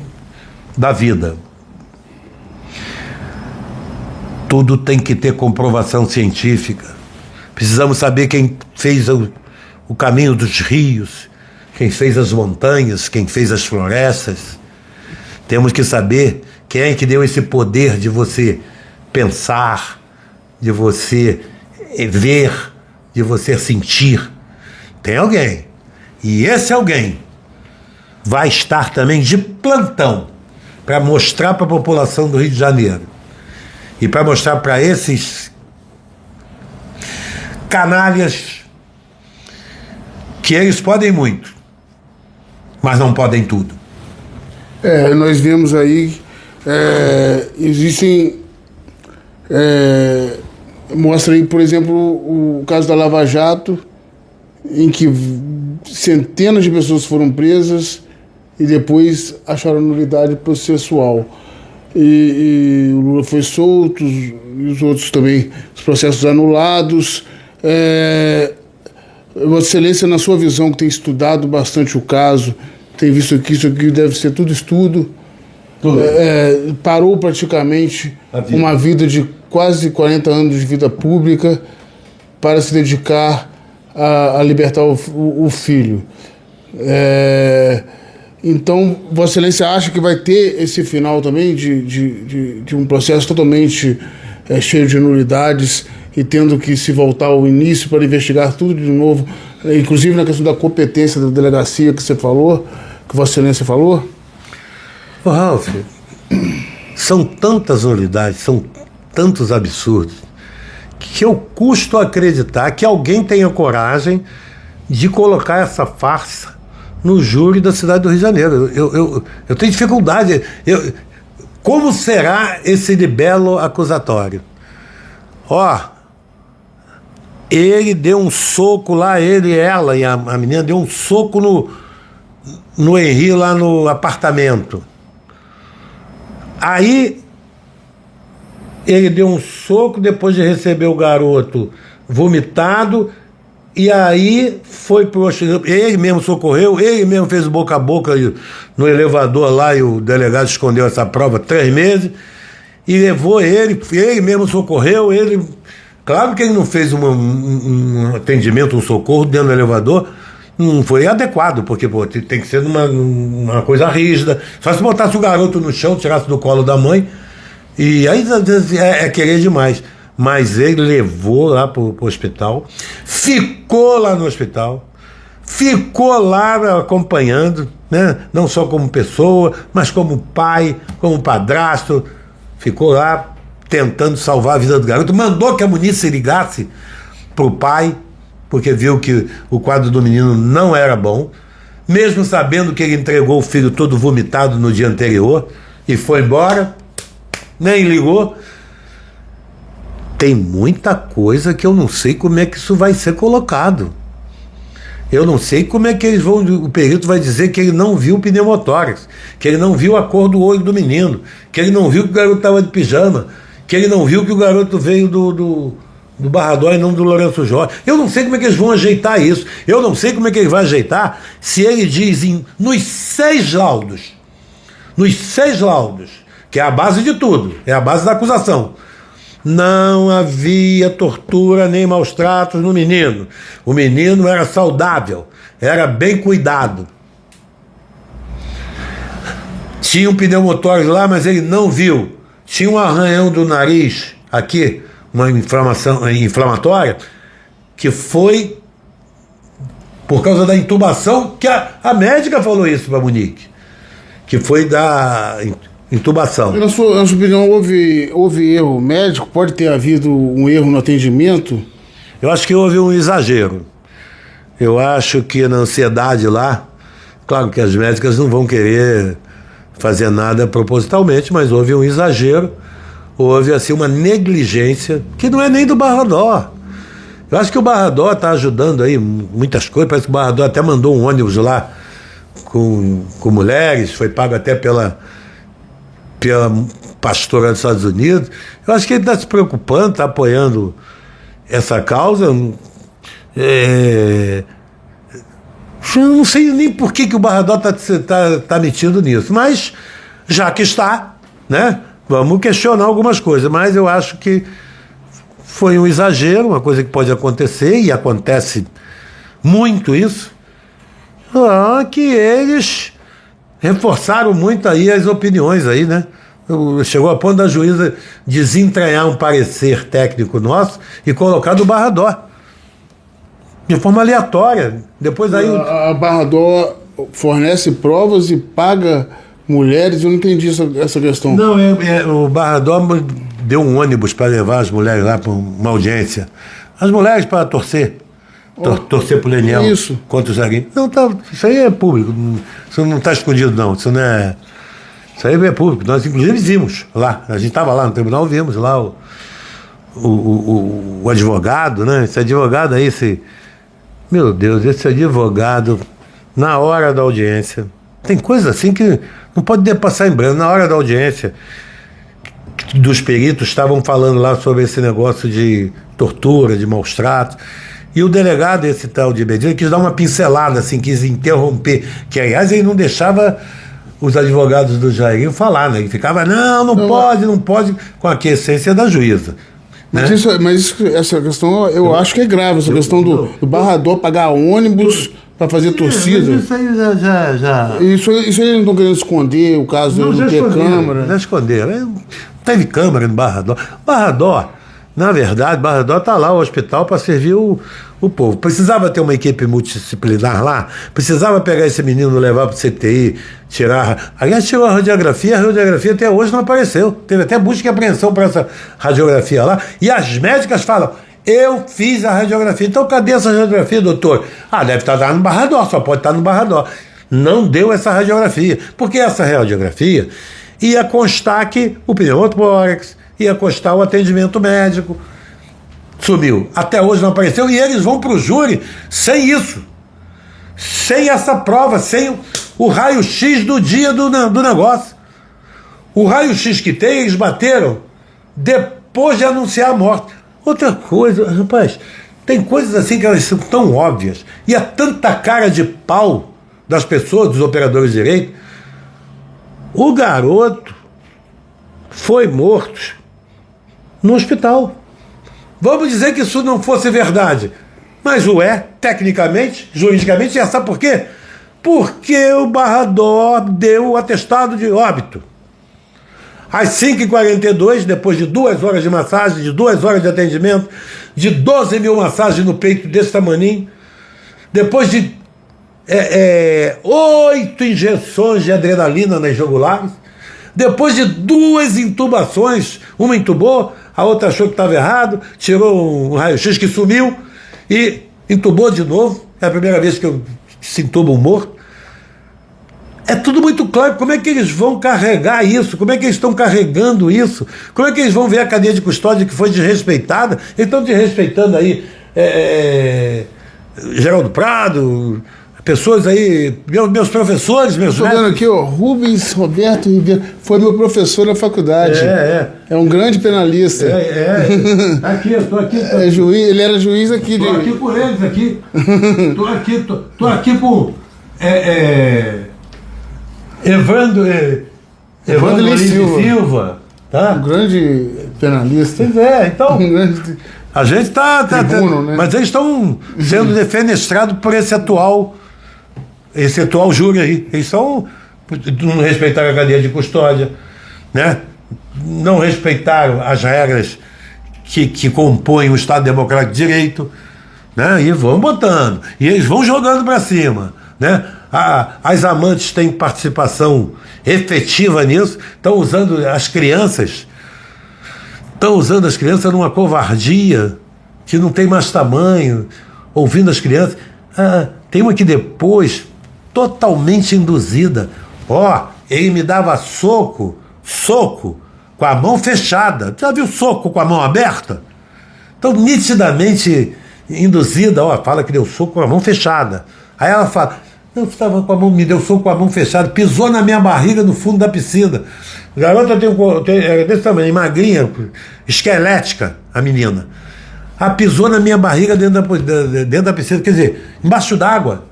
da vida. Tudo tem que ter comprovação científica. Precisamos saber quem fez o caminho dos rios, quem fez as montanhas, quem fez as florestas. Temos que saber quem é que deu esse poder de você pensar, de você ver, de você sentir. Tem alguém. E esse alguém vai estar também de plantão para mostrar para a população do Rio de Janeiro e para mostrar para esses canalhas que eles podem muito, mas não podem tudo. Nós vemos aí, existem, mostra aí, por exemplo, o caso da Lava Jato, em que centenas de pessoas foram presas e depois acharam nulidade processual. E o Lula foi solto, e os outros também, os processos anulados. Vossa Excelência, na sua visão, que tem estudado bastante o caso, tem visto que isso aqui deve ser tudo estudo, parou praticamente uma vida de quase 40 anos de vida pública para se dedicar a libertar o filho. Então, Vossa Excelência acha que vai ter esse final também de um processo totalmente cheio de nulidades e tendo que se voltar ao início para investigar tudo de novo, inclusive na questão da competência da delegacia que você falou, que Vossa Excelência falou? Ô, Ralf, são tantas nulidades, são tantos absurdos, que eu custo acreditar que alguém tenha coragem de colocar essa farsa no júri da cidade do Rio de Janeiro. Eu tenho dificuldade. Como será esse libelo acusatório? Ele deu um soco lá, ela e a menina deu um soco no Henri lá no apartamento. Aí ele deu um soco depois de receber o garoto vomitado, e aí foi pro hospital. Ele mesmo socorreu, ele mesmo fez boca a boca no elevador lá, e o delegado escondeu essa prova 3 meses e levou ele mesmo socorreu. Claro que ele não fez um atendimento, um socorro dentro do elevador, não foi adequado, porque tem que ser uma coisa rígida. Só se botasse o garoto no chão, tirasse do colo da mãe, e aí às vezes é querer demais. Mas ele levou lá pro hospital, ficou lá no hospital, ficou lá acompanhando, né? Não só como pessoa, mas como pai, como padrasto, ficou lá tentando salvar a vida do garoto. Mandou que a Munice ligasse pro pai, porque viu que o quadro do menino não era bom, mesmo sabendo que ele entregou o filho todo vomitado no dia anterior e foi embora, nem ligou. Tem muita coisa que eu não sei como é que isso vai ser colocado. Eu não sei como é que eles vão. O perito vai dizer que ele não viu o pneumotórax, que ele não viu a cor do olho do menino, que ele não viu que o garoto estava de pijama, que ele não viu que o garoto veio do Barradó e não do Lourenço Jorge. Eu não sei como é que eles vão ajeitar isso. Eu não sei como é que ele vai ajeitar se ele diz nos 6 laudos, que é a base de tudo, é a base da acusação. Não havia tortura nem maus tratos no menino. O menino era saudável, era bem cuidado. Tinha um pneumotórax lá, mas ele não viu. Tinha um arranhão do nariz aqui, uma inflamação inflamatória, que foi por causa da intubação, que a médica falou isso para Monique, que foi da intubação. Na sua opinião, houve erro médico? Pode ter havido um erro no atendimento? Eu acho que houve um exagero. Eu acho que na ansiedade lá, claro que as médicas não vão querer fazer nada propositalmente, mas houve um exagero, houve assim uma negligência, que não é nem do Barradó, Eu acho que o Barradó está ajudando aí muitas coisas. Parece que o Barradó até mandou um ônibus lá com mulheres, foi pago até pela pastora dos Estados Unidos. Eu acho que ele está se preocupando, está apoiando essa causa. Eu não sei nem por que o Barradó tá metido nisso, mas já que está, né, vamos questionar algumas coisas, mas eu acho que foi um exagero, uma coisa que pode acontecer, e acontece muito isso, que eles reforçaram muito aí as opiniões aí, né? Chegou a ponto da juíza desentranhar um parecer técnico nosso e colocar do Barradó de forma aleatória. Depois aí a Barradó fornece provas e paga mulheres. Eu não entendi essa questão. Não, o Barradó deu um ônibus para levar as mulheres lá para uma audiência. As mulheres para torcer. Torcer pro Leniel. Isso. Contra o Zaguinho. Não, isso aí é público. Isso não está escondido, não. Isso não é. Isso aí é público. Nós, inclusive, vimos lá. A gente estava lá no tribunal, vimos lá o advogado, né? Esse advogado aí, meu Deus, esse advogado, na hora da audiência, tem coisa assim que não pode passar em branco. Na hora da audiência, dos peritos estavam falando lá sobre esse negócio de tortura, de maus tratos, e o delegado, esse tal de Medina, quis dar uma pincelada, assim, quis interromper, que aliás ele não deixava os advogados do Jairinho falar, né? Ele ficava, não pode, com a aquiescência da juíza. Mas, né? Essa questão eu acho que é grave, essa questão do Barradó pagar ônibus para fazer torcida. Isso aí já... Isso eles não estão querendo esconder o caso de não ter câmera. Já esconderam. Não teve câmera no Barradó. Barradó, na verdade, Barradó está lá no hospital para servir o povo. Precisava ter uma equipe multidisciplinar lá, precisava pegar esse menino, levar para o CTI, tirar. Aliás, tirou a radiografia até hoje não apareceu. Teve até busca e apreensão para essa radiografia lá. E as médicas falam: eu fiz a radiografia. Então cadê essa radiografia, doutor? Deve estar lá no Barradó, só pode estar no Barradó. Não deu essa radiografia, porque essa radiografia ia constar que o pneumotórax, ia constar o atendimento médico. Sumiu. Até hoje não apareceu, e eles vão para o júri sem isso. Sem essa prova, sem o raio-x do dia do negócio. O raio-x que tem, eles bateram depois de anunciar a morte. Outra coisa, rapaz, tem coisas assim que elas são tão óbvias, e há tanta cara de pau das pessoas, dos operadores de direito. O garoto foi morto no hospital. Vamos dizer que isso não fosse verdade, mas o é, tecnicamente, juridicamente, e sabe por quê? Porque o Barradó deu o atestado de óbito. Às 5h42, depois de 2 horas de massagem, de 2 horas de atendimento, de 12 mil massagens no peito desse tamaninho, depois de 8 injeções de adrenalina nas jugulares, depois de 2 intubações, uma intubou, a outra achou que estava errado, tirou um raio-x que sumiu e intubou de novo. É a primeira vez que se intuba um morto. É tudo muito claro. Como é que eles vão carregar isso? Como é que eles estão carregando isso? Como é que eles vão ver a cadeia de custódia que foi desrespeitada? Eles estão desrespeitando aí Geraldo Prado, pessoas aí, meus professores, meus Estou vendo aqui, Rubens Roberto Ribeiro, foi meu professor na faculdade. É um grande penalista. Aqui, eu estou aqui. É juiz, ele era juiz aqui. Estou aqui por eles, aqui. Estou aqui com Evandro Silva. Tá? Um grande penalista. Pois é, então... A gente está... Né? Mas eles estão sendo defenestrados por esse atual júri aí. Eles não respeitaram a cadeia de custódia, né? Não respeitaram as regras que compõem o Estado Democrático de Direito, né? E vão botando. E eles vão jogando para cima, né? As amantes têm participação efetiva nisso, estão usando as crianças numa covardia que não tem mais tamanho, ouvindo as crianças. Tem uma que depois, totalmente induzida, ele me dava soco com a mão fechada. Já viu soco com a mão aberta? Então, nitidamente induzida, fala que deu soco com a mão fechada. Aí ela fala, não, estava com a mão, me deu soco com a mão fechada, pisou na minha barriga no fundo da piscina. A garota era desse tamanho, magrinha, esquelética, a menina. Ela pisou na minha barriga dentro da piscina, quer dizer, embaixo d'água.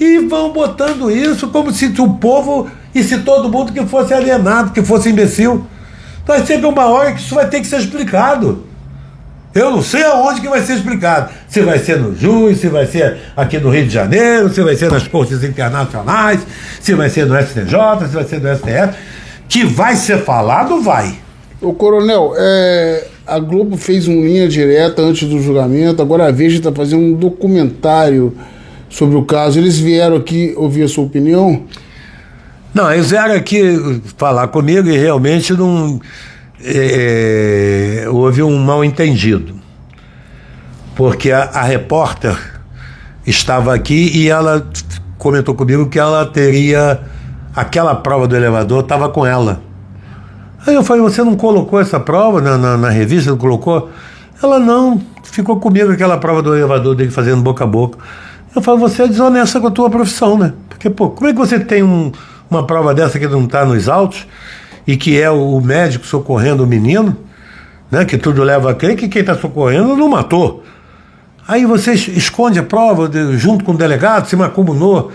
E vão botando isso como se o povo e se todo mundo que fosse alienado, que fosse imbecil. Então vai ser uma hora que isso vai ter que ser explicado. Eu não sei aonde que vai ser explicado. Se vai ser no Júri, se vai ser aqui no Rio de Janeiro, se vai ser nas cortes internacionais, se vai ser no STJ, se vai ser no STF. Que vai ser falado, vai. Ô, Coronel, a Globo fez uma linha direta antes do julgamento, agora a Veja está fazendo um documentário sobre o caso. Eles vieram aqui ouvir a sua opinião? Não, eles vieram aqui falar comigo e realmente não... houve um mal-entendido, porque a repórter estava aqui e ela comentou comigo que ela teria aquela prova do elevador, estava com ela. Aí eu falei, você não colocou essa prova na revista, não colocou? Ela não, ficou comigo aquela prova do elevador dele fazendo boca a boca. Eu falei, você é desonesta com a tua profissão, né? Porque, pô, como é que você tem uma prova dessa que não está nos autos e que é o médico socorrendo o menino, né, que tudo leva a crer que quem está socorrendo não matou. Aí você esconde a prova junto com o delegado, se macuminou.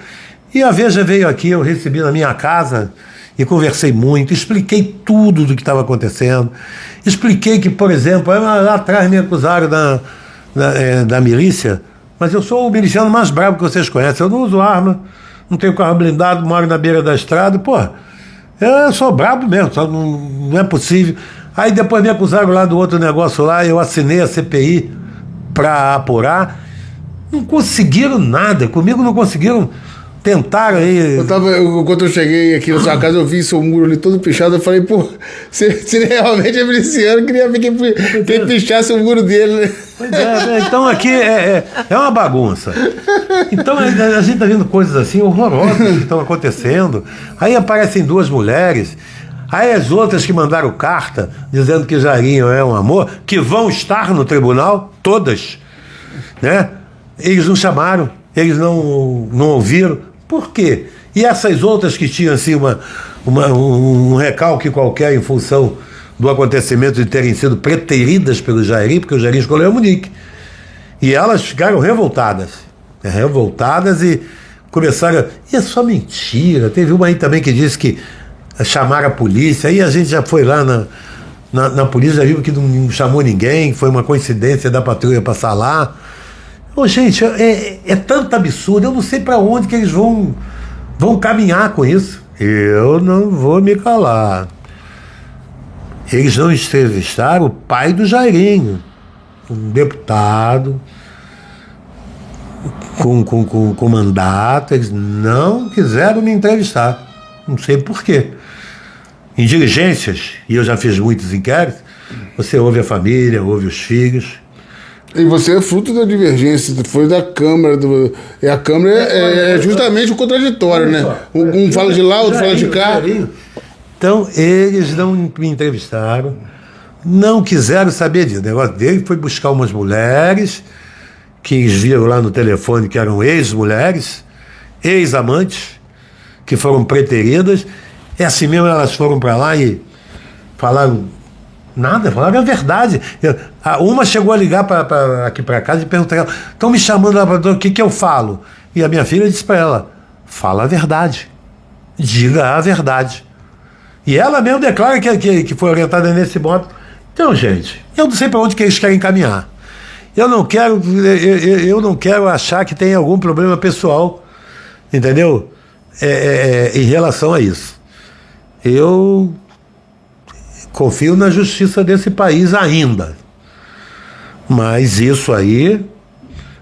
E a Veja veio aqui, eu recebi na minha casa e conversei muito, expliquei tudo do que estava acontecendo. Expliquei que, por exemplo, lá atrás me acusaram da milícia, mas eu sou o miliciano mais bravo que vocês conhecem. Eu não uso arma, não tenho carro blindado, moro na beira da estrada, pô. Eu sou brabo mesmo, só não é possível. Aí depois me acusaram lá do outro negócio lá, eu assinei a CPI para apurar. Não conseguiram nada, comigo não conseguiram. Tentaram aí. Quando eu cheguei aqui na sua casa, eu vi seu muro ali todo pichado. Eu falei, pô, se realmente é miliciano, queria ver quem pichasse o muro dele, né? Pois então aqui é uma bagunça. Então a gente está vendo coisas assim horrorosas que estão acontecendo. Aí aparecem duas mulheres, aí as outras que mandaram carta dizendo que Jairinho é um amor, que vão estar no tribunal, todas, né? Eles não chamaram, eles não ouviram. Por quê? E essas outras que tinham assim um recalque qualquer em função do acontecimento de terem sido preteridas pelo Jairinho, porque o Jairinho escolheu a Monique. E elas ficaram revoltadas e começaram... E é só mentira. Teve uma aí também que disse que chamaram a polícia, aí a gente já foi lá na polícia, já viu que não chamou ninguém, foi uma coincidência da patrulha passar lá. Ô, gente, é tanto absurdo, eu não sei para onde que eles vão caminhar com isso. Eu não vou me calar. Eles não entrevistaram o pai do Jairinho, um deputado com mandato. Eles não quiseram me entrevistar. Não sei por quê. Em diligências, e eu já fiz muitos inquéritos, você ouve a família, ouve os filhos. E você é fruto da divergência, foi da Câmara. E a Câmara é justamente o contraditório, né? Um fala de lá, outro fala de cá. Então, eles não me entrevistaram, não quiseram saber disso. O negócio dele foi buscar umas mulheres que eles viram lá no telefone que eram ex-mulheres, ex-amantes, que foram preteridas. É assim mesmo, elas foram para lá e falaram falaram a verdade. Uma chegou a ligar aqui para casa e perguntou a ela, estão me chamando lá para o que eu falo? E a minha filha disse para ela, fala a verdade, diga a verdade. E ela mesmo declara que foi orientada nesse modo. Então, gente, eu não sei para onde que eles querem caminhar. Eu não quero achar que tem algum problema pessoal, entendeu? Em relação a isso. Eu confio na justiça desse país ainda. Mas isso aí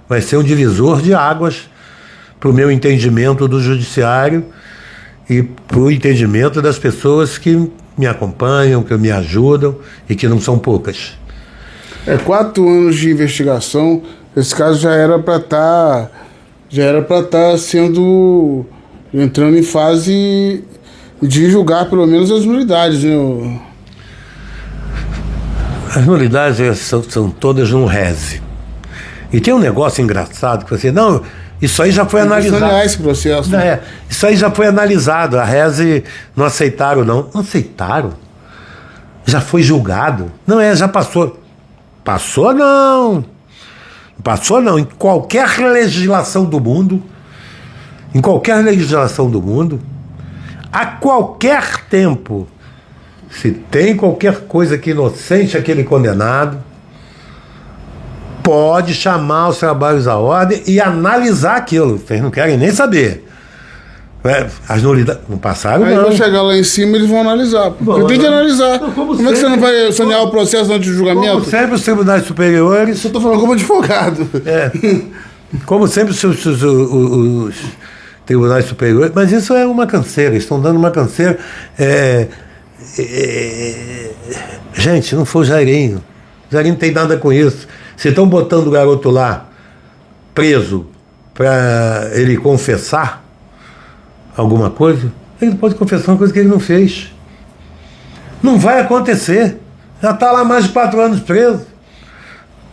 vai ser um divisor de águas para o meu entendimento do judiciário e para o entendimento das pessoas que me acompanham, que me ajudam e que não são poucas. 4 anos de investigação, esse caso já era para estar entrando em fase de julgar pelo menos as nulidades, né? As nulidades são todas no reze. E tem um negócio engraçado que você, não, isso aí já foi analisado. Sanear esse processo. É, isso aí já foi analisado. A Reze não aceitaram, não. Não aceitaram? Já foi julgado. Não já passou. Passou não. Passou não. Em qualquer legislação do mundo, a qualquer tempo, se tem qualquer coisa que inocente aquele condenado, pode chamar os trabalhos à ordem e analisar aquilo. Vocês não querem nem saber. As nulidades não passaram, aí não. vai chegar lá em cima e eles vão analisar. Porque tem que analisar. Não, como é que você não vai sanear o processo antes do julgamento? Como sempre os tribunais superiores... Eu estou falando como advogado. Como sempre os tribunais superiores... Mas isso é uma canseira. Estão dando uma canseira. Gente, não foi o Jairinho. O Jairinho não tem nada com isso. Se estão botando o garoto lá preso para ele confessar alguma coisa, ele pode confessar uma coisa que ele não fez. Não vai acontecer. Já está lá mais de 4 anos preso.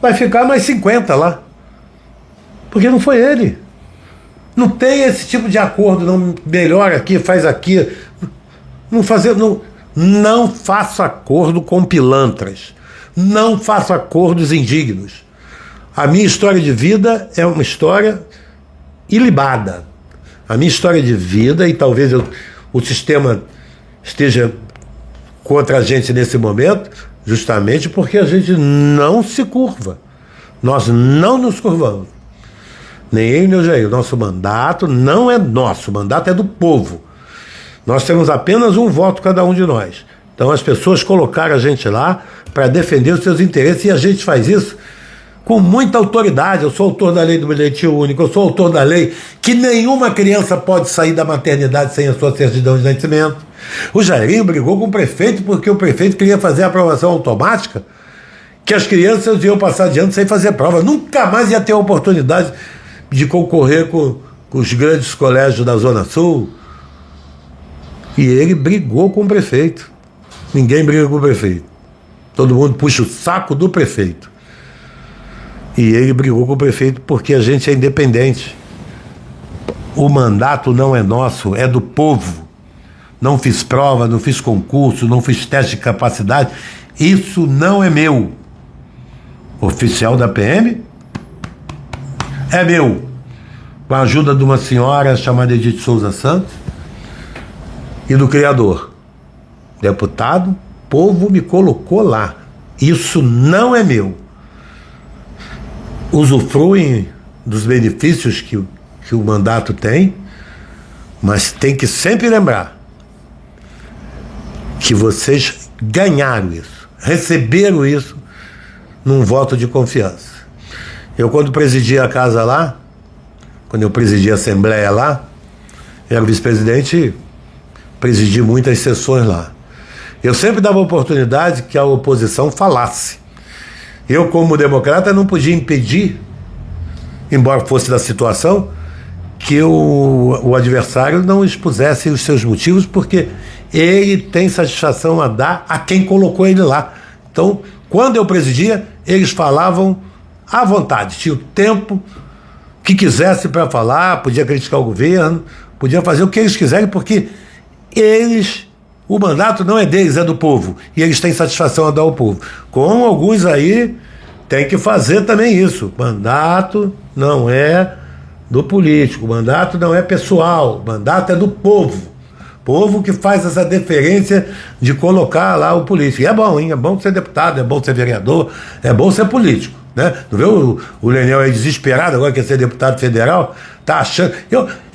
Vai ficar mais 50 lá. Porque não foi ele. Não tem esse tipo de acordo, não melhora aqui, faz aqui. Não faço acordo com pilantras. Não faço acordos indignos. A minha história de vida é uma história ilibada. A minha história de vida, e talvez o sistema esteja contra a gente nesse momento, justamente porque a gente não se curva. Nós não nos curvamos. Nem eu nem o Jair. O nosso mandato não é nosso, o mandato é do povo. Nós temos apenas um voto cada um de nós. Então as pessoas colocaram a gente lá para defender os seus interesses, e a gente faz isso com muita autoridade. Eu sou autor da lei do bilhete único, eu sou autor da lei que nenhuma criança pode sair da maternidade sem a sua certidão de nascimento. O Jairinho brigou com o prefeito porque o prefeito queria fazer a aprovação automática, que as crianças iam passar de ano sem fazer prova. Nunca mais ia ter a oportunidade de concorrer com os grandes colégios da Zona Sul. E ele brigou com o prefeito. Ninguém briga com o prefeito. Todo mundo puxa o saco do prefeito. E ele brigou com o prefeito porque a gente é independente. O mandato não é nosso, é do povo. Não fiz prova, não fiz concurso, não fiz teste de capacidade. Isso não é meu. Oficial da PM é meu. Com a ajuda de uma senhora chamada Edith Souza Santos e do Criador. Deputado, povo me colocou lá. Isso não é meu. Usufruem dos benefícios que o mandato tem, mas tem que sempre lembrar que vocês ganharam isso, receberam isso num voto de confiança. Eu, quando presidi a casa lá, quando eu presidi a Assembleia lá, eu era vice-presidente, presidi muitas sessões lá. Eu sempre dava oportunidade que a oposição falasse. Eu, como democrata, não podia impedir, embora fosse da situação, que o adversário não expusesse os seus motivos, porque ele tem satisfação a dar a quem colocou ele lá. Então, quando eu presidia, eles falavam à vontade, tinha o tempo que quisesse para falar, podia criticar o governo, podia fazer o que eles quiserem, porque eles... O mandato não é deles, é do povo. E eles têm satisfação a dar ao povo. Como alguns aí têm que fazer também isso. Mandato não é do político, mandato não é pessoal, mandato é do povo. Povo que faz essa deferência de colocar lá o político. E é bom, hein? É bom ser deputado, é bom ser vereador, é bom ser político. Né? Não vê o Lenel aí desesperado agora, quer ser deputado federal? Tá achando...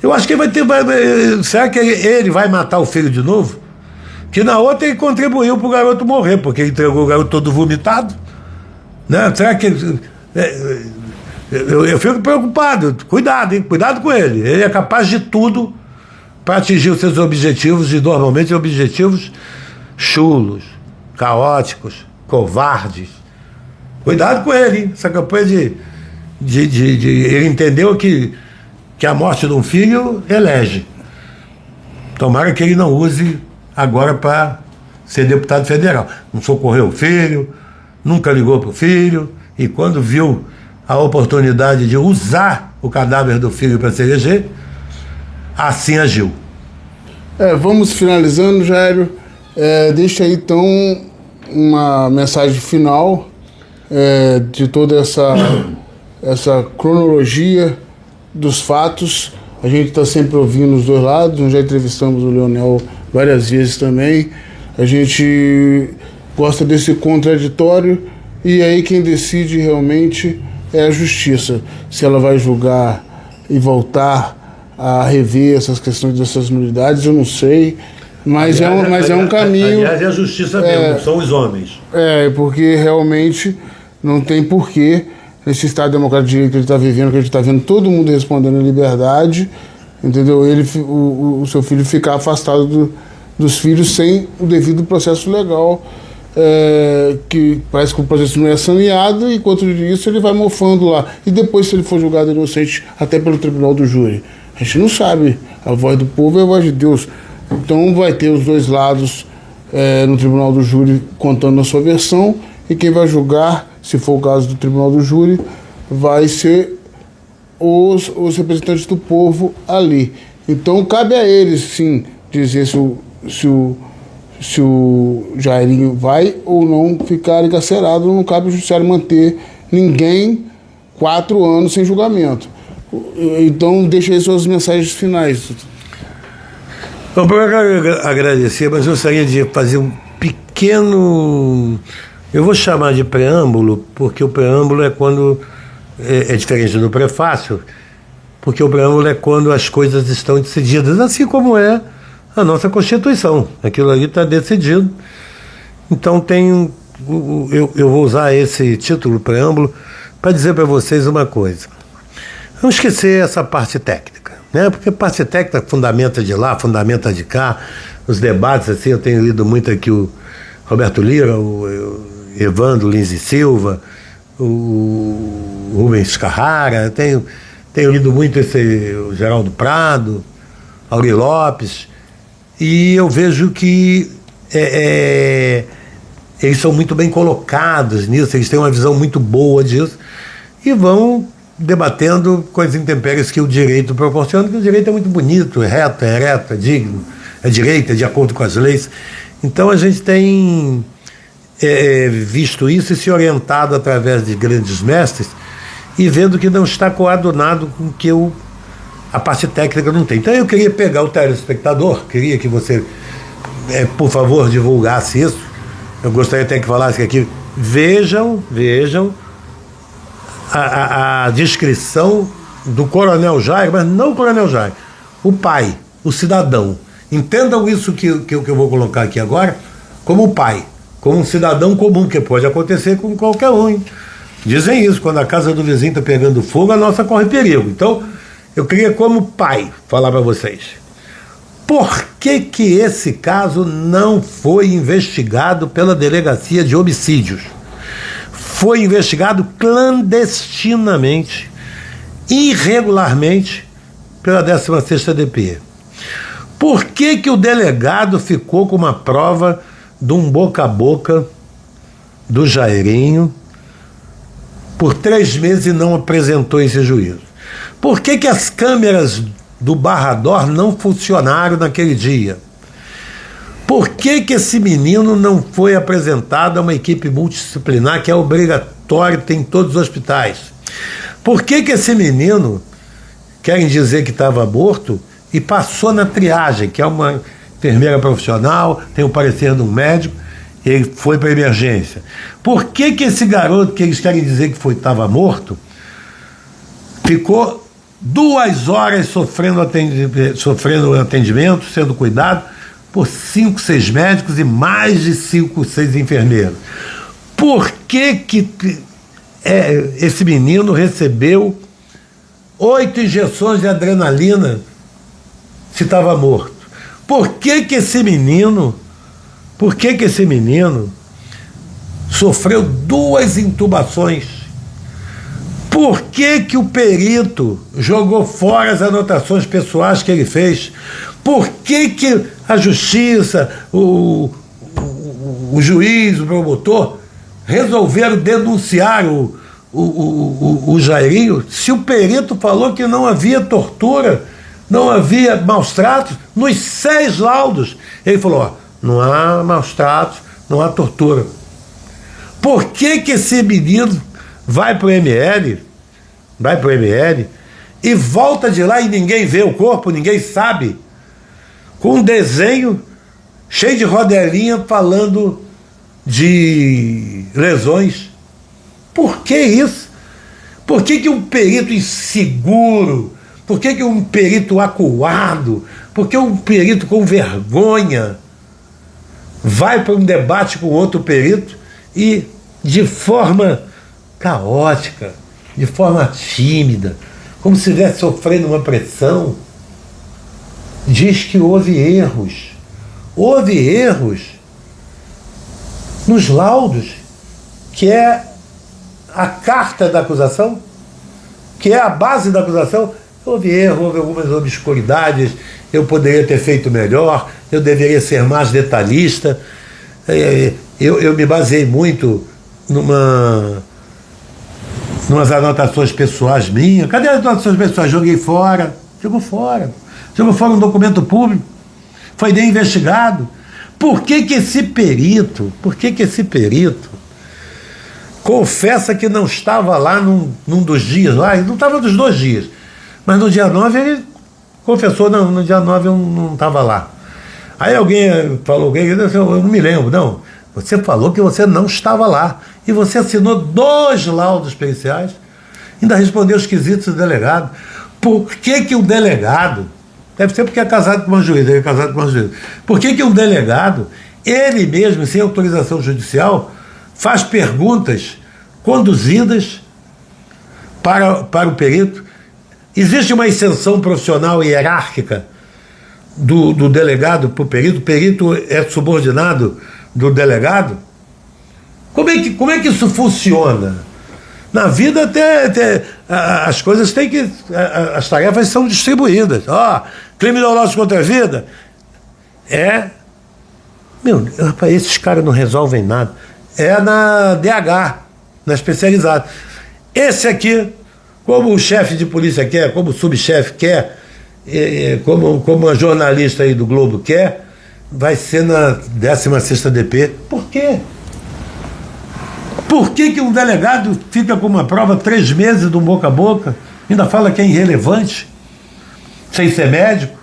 Eu acho que ele vai ter... Será que ele vai matar o filho de novo? Que na outra ele contribuiu para o garoto morrer, porque ele entregou o garoto todo vomitado. Né? Será que... Eu fico preocupado. Cuidado, hein? Cuidado com ele. Ele é capaz de tudo para atingir os seus objetivos, e normalmente objetivos chulos, caóticos, covardes. Cuidado com ele, hein? Essa campanha de ele entendeu que a morte de um filho elege. Tomara que ele não use agora para ser deputado federal. Não socorreu o filho, nunca ligou para o filho, e quando viu a oportunidade de usar o cadáver do filho para se eleger, assim agiu. Vamos finalizando, Jairo. Deixa aí então uma mensagem final de toda essa cronologia dos fatos. A gente está sempre ouvindo os dois lados, nós já entrevistamos o Leonel várias vezes também. A gente gosta desse contraditório e aí quem decide realmente é a justiça. Se ela vai julgar e voltar a rever essas questões dessas nulidades, eu não sei, mas é um caminho... Aliás, é a justiça mesmo, são os homens. Porque realmente não tem porquê nesse Estado democrático de direito que ele está vivendo, que a gente está vendo todo mundo respondendo em liberdade, entendeu? O seu filho ficar afastado dos filhos sem o devido processo legal, que parece que o processo não é saneado, e enquanto isso ele vai mofando lá. E depois, se ele for julgado inocente, até pelo tribunal do júri. A gente não sabe. A voz do povo é a voz de Deus. Então vai ter os dois lados no tribunal do júri contando a sua versão, e quem vai julgar, se for o caso do tribunal do júri, vai ser os representantes do povo ali. Então cabe a eles, sim, dizer se o Jairinho vai ou não ficar encarcerado. Não cabe ao judiciário manter ninguém 4 anos sem julgamento. Então deixa aí suas mensagens finais. Eu quero agradecer, mas eu gostaria de fazer um pequeno... Eu vou chamar de preâmbulo, porque o preâmbulo é quando... É diferente do prefácio, porque o preâmbulo é quando as coisas estão decididas, assim como é a nossa Constituição. Aquilo ali está decidido. Então eu vou usar esse título, preâmbulo, para dizer para vocês uma coisa. Não esquecer essa parte técnica, né? Porque parte técnica fundamenta de lá, fundamenta de cá, os debates, assim, eu tenho lido muito aqui o Roberto Lira, o Evandro Lins e Silva, o Rubens Carrara, tenho lido muito o Geraldo Prado, Auri Lopes, e eu vejo que eles são muito bem colocados nisso, eles têm uma visão muito boa disso, e vão debatendo com as intempéries que o direito proporciona, porque o direito é muito bonito, é reto, é ereto, é digno, é direito, é de acordo com as leis. Então a gente tem visto isso e se orientado através de grandes mestres e vendo que não está coadunado com o que a parte técnica não tem. Então eu queria pegar o telespectador, queria que você, por favor, divulgasse isso. Eu gostaria até que falasse aqui, vejam a descrição do Coronel Jair, mas não o Coronel Jair, o pai, o cidadão. Entendam isso que eu vou colocar aqui agora como o pai, como um cidadão comum, que pode acontecer com qualquer um. Hein? Dizem isso, quando a casa do vizinho está pegando fogo, a nossa corre perigo. Então, eu queria, como pai, falar para vocês. Por que esse caso não foi investigado pela Delegacia de Homicídios? Foi investigado clandestinamente, irregularmente, pela 16ª DP. Por que o delegado ficou com uma prova de um boca a boca do Jairinho por 3 meses e não apresentou esse juízo? Por que as câmeras do Barrador não funcionaram naquele dia? Por que esse menino não foi apresentado a uma equipe multidisciplinar que é obrigatório, tem em todos os hospitais? Por que esse menino, querem dizer que estava morto, e passou na triagem, que é uma enfermeira profissional, tem o parecer de um médico, e ele foi para a emergência? Por que esse garoto, que eles querem dizer que estava morto, ficou 2 horas sofrendo atendimento, sendo cuidado por 5, 6 médicos e mais de 5, 6 enfermeiros? Por que esse menino recebeu 8 injeções de adrenalina se estava morto? Por que esse menino sofreu 2 intubações? Por que o perito jogou fora as anotações pessoais que ele fez? Por que a justiça, o juiz, o promotor, resolveram denunciar o Jairinho se o perito falou que não havia tortura, não havia maus tratos nos 6 laudos? Ele falou, ó, não há maus tratos, não há tortura. Por que esse menino vai pro ML e volta de lá e ninguém vê o corpo, ninguém sabe, com um desenho cheio de rodelinha falando de lesões? Por que isso? Por que um perito inseguro? Por que um perito acuado? Por que um perito com vergonha vai para um debate com outro perito e, de forma caótica, de forma tímida, como se estivesse sofrendo uma pressão, diz que houve erros nos laudos, que é a carta da acusação, que é a base da acusação? Houve erro, houve algumas obscuridades, eu poderia ter feito melhor, eu deveria ser mais detalhista. Eu me baseei muito numas anotações pessoais minhas. Cadê as anotações pessoais? Joguei fora. Jogou fora um documento público. Foi nem investigado. Por que esse perito confessa que não estava lá num dos dias, lá, não estava nos 2 dias, mas no dia 9 ele confessou, não, no dia 9 eu não estava lá. Aí alguém falou, eu não me lembro, não, você falou que você não estava lá, e você assinou 2 laudos periciais, ainda respondeu os quesitos do delegado. Por que o delegado, deve ser porque é casado com uma juíza, por que um delegado, ele mesmo, sem autorização judicial, faz perguntas conduzidas para o perito? Existe uma extensão profissional e hierárquica do delegado para o perito é subordinado do delegado? Como é que isso funciona? Na vida até as coisas têm que... As tarefas são distribuídas. Criminológico contra a vida. Rapaz, esses caras não resolvem nada. É na DH, na especializada. Esse aqui, como o chefe de polícia quer, como o subchefe quer, como a jornalista aí do Globo quer, vai ser na 16ª DP. Por quê? Por que um delegado fica com uma prova 3 meses do boca a boca, ainda fala que é irrelevante, sem ser médico?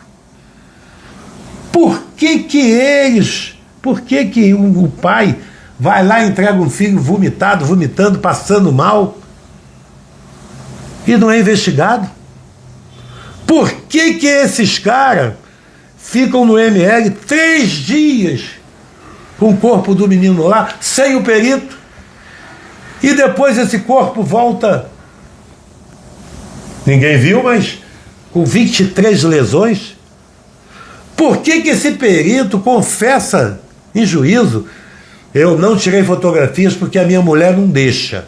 Por que o pai vai lá e entrega um filho vomitando, passando mal, e não é investigado? Por que esses caras ficam no ML 3 dias com o corpo do menino lá, sem o perito, e depois esse corpo volta, ninguém viu, mas com 23 lesões? Por que esse perito confessa em juízo: eu não tirei fotografias porque a minha mulher não deixa?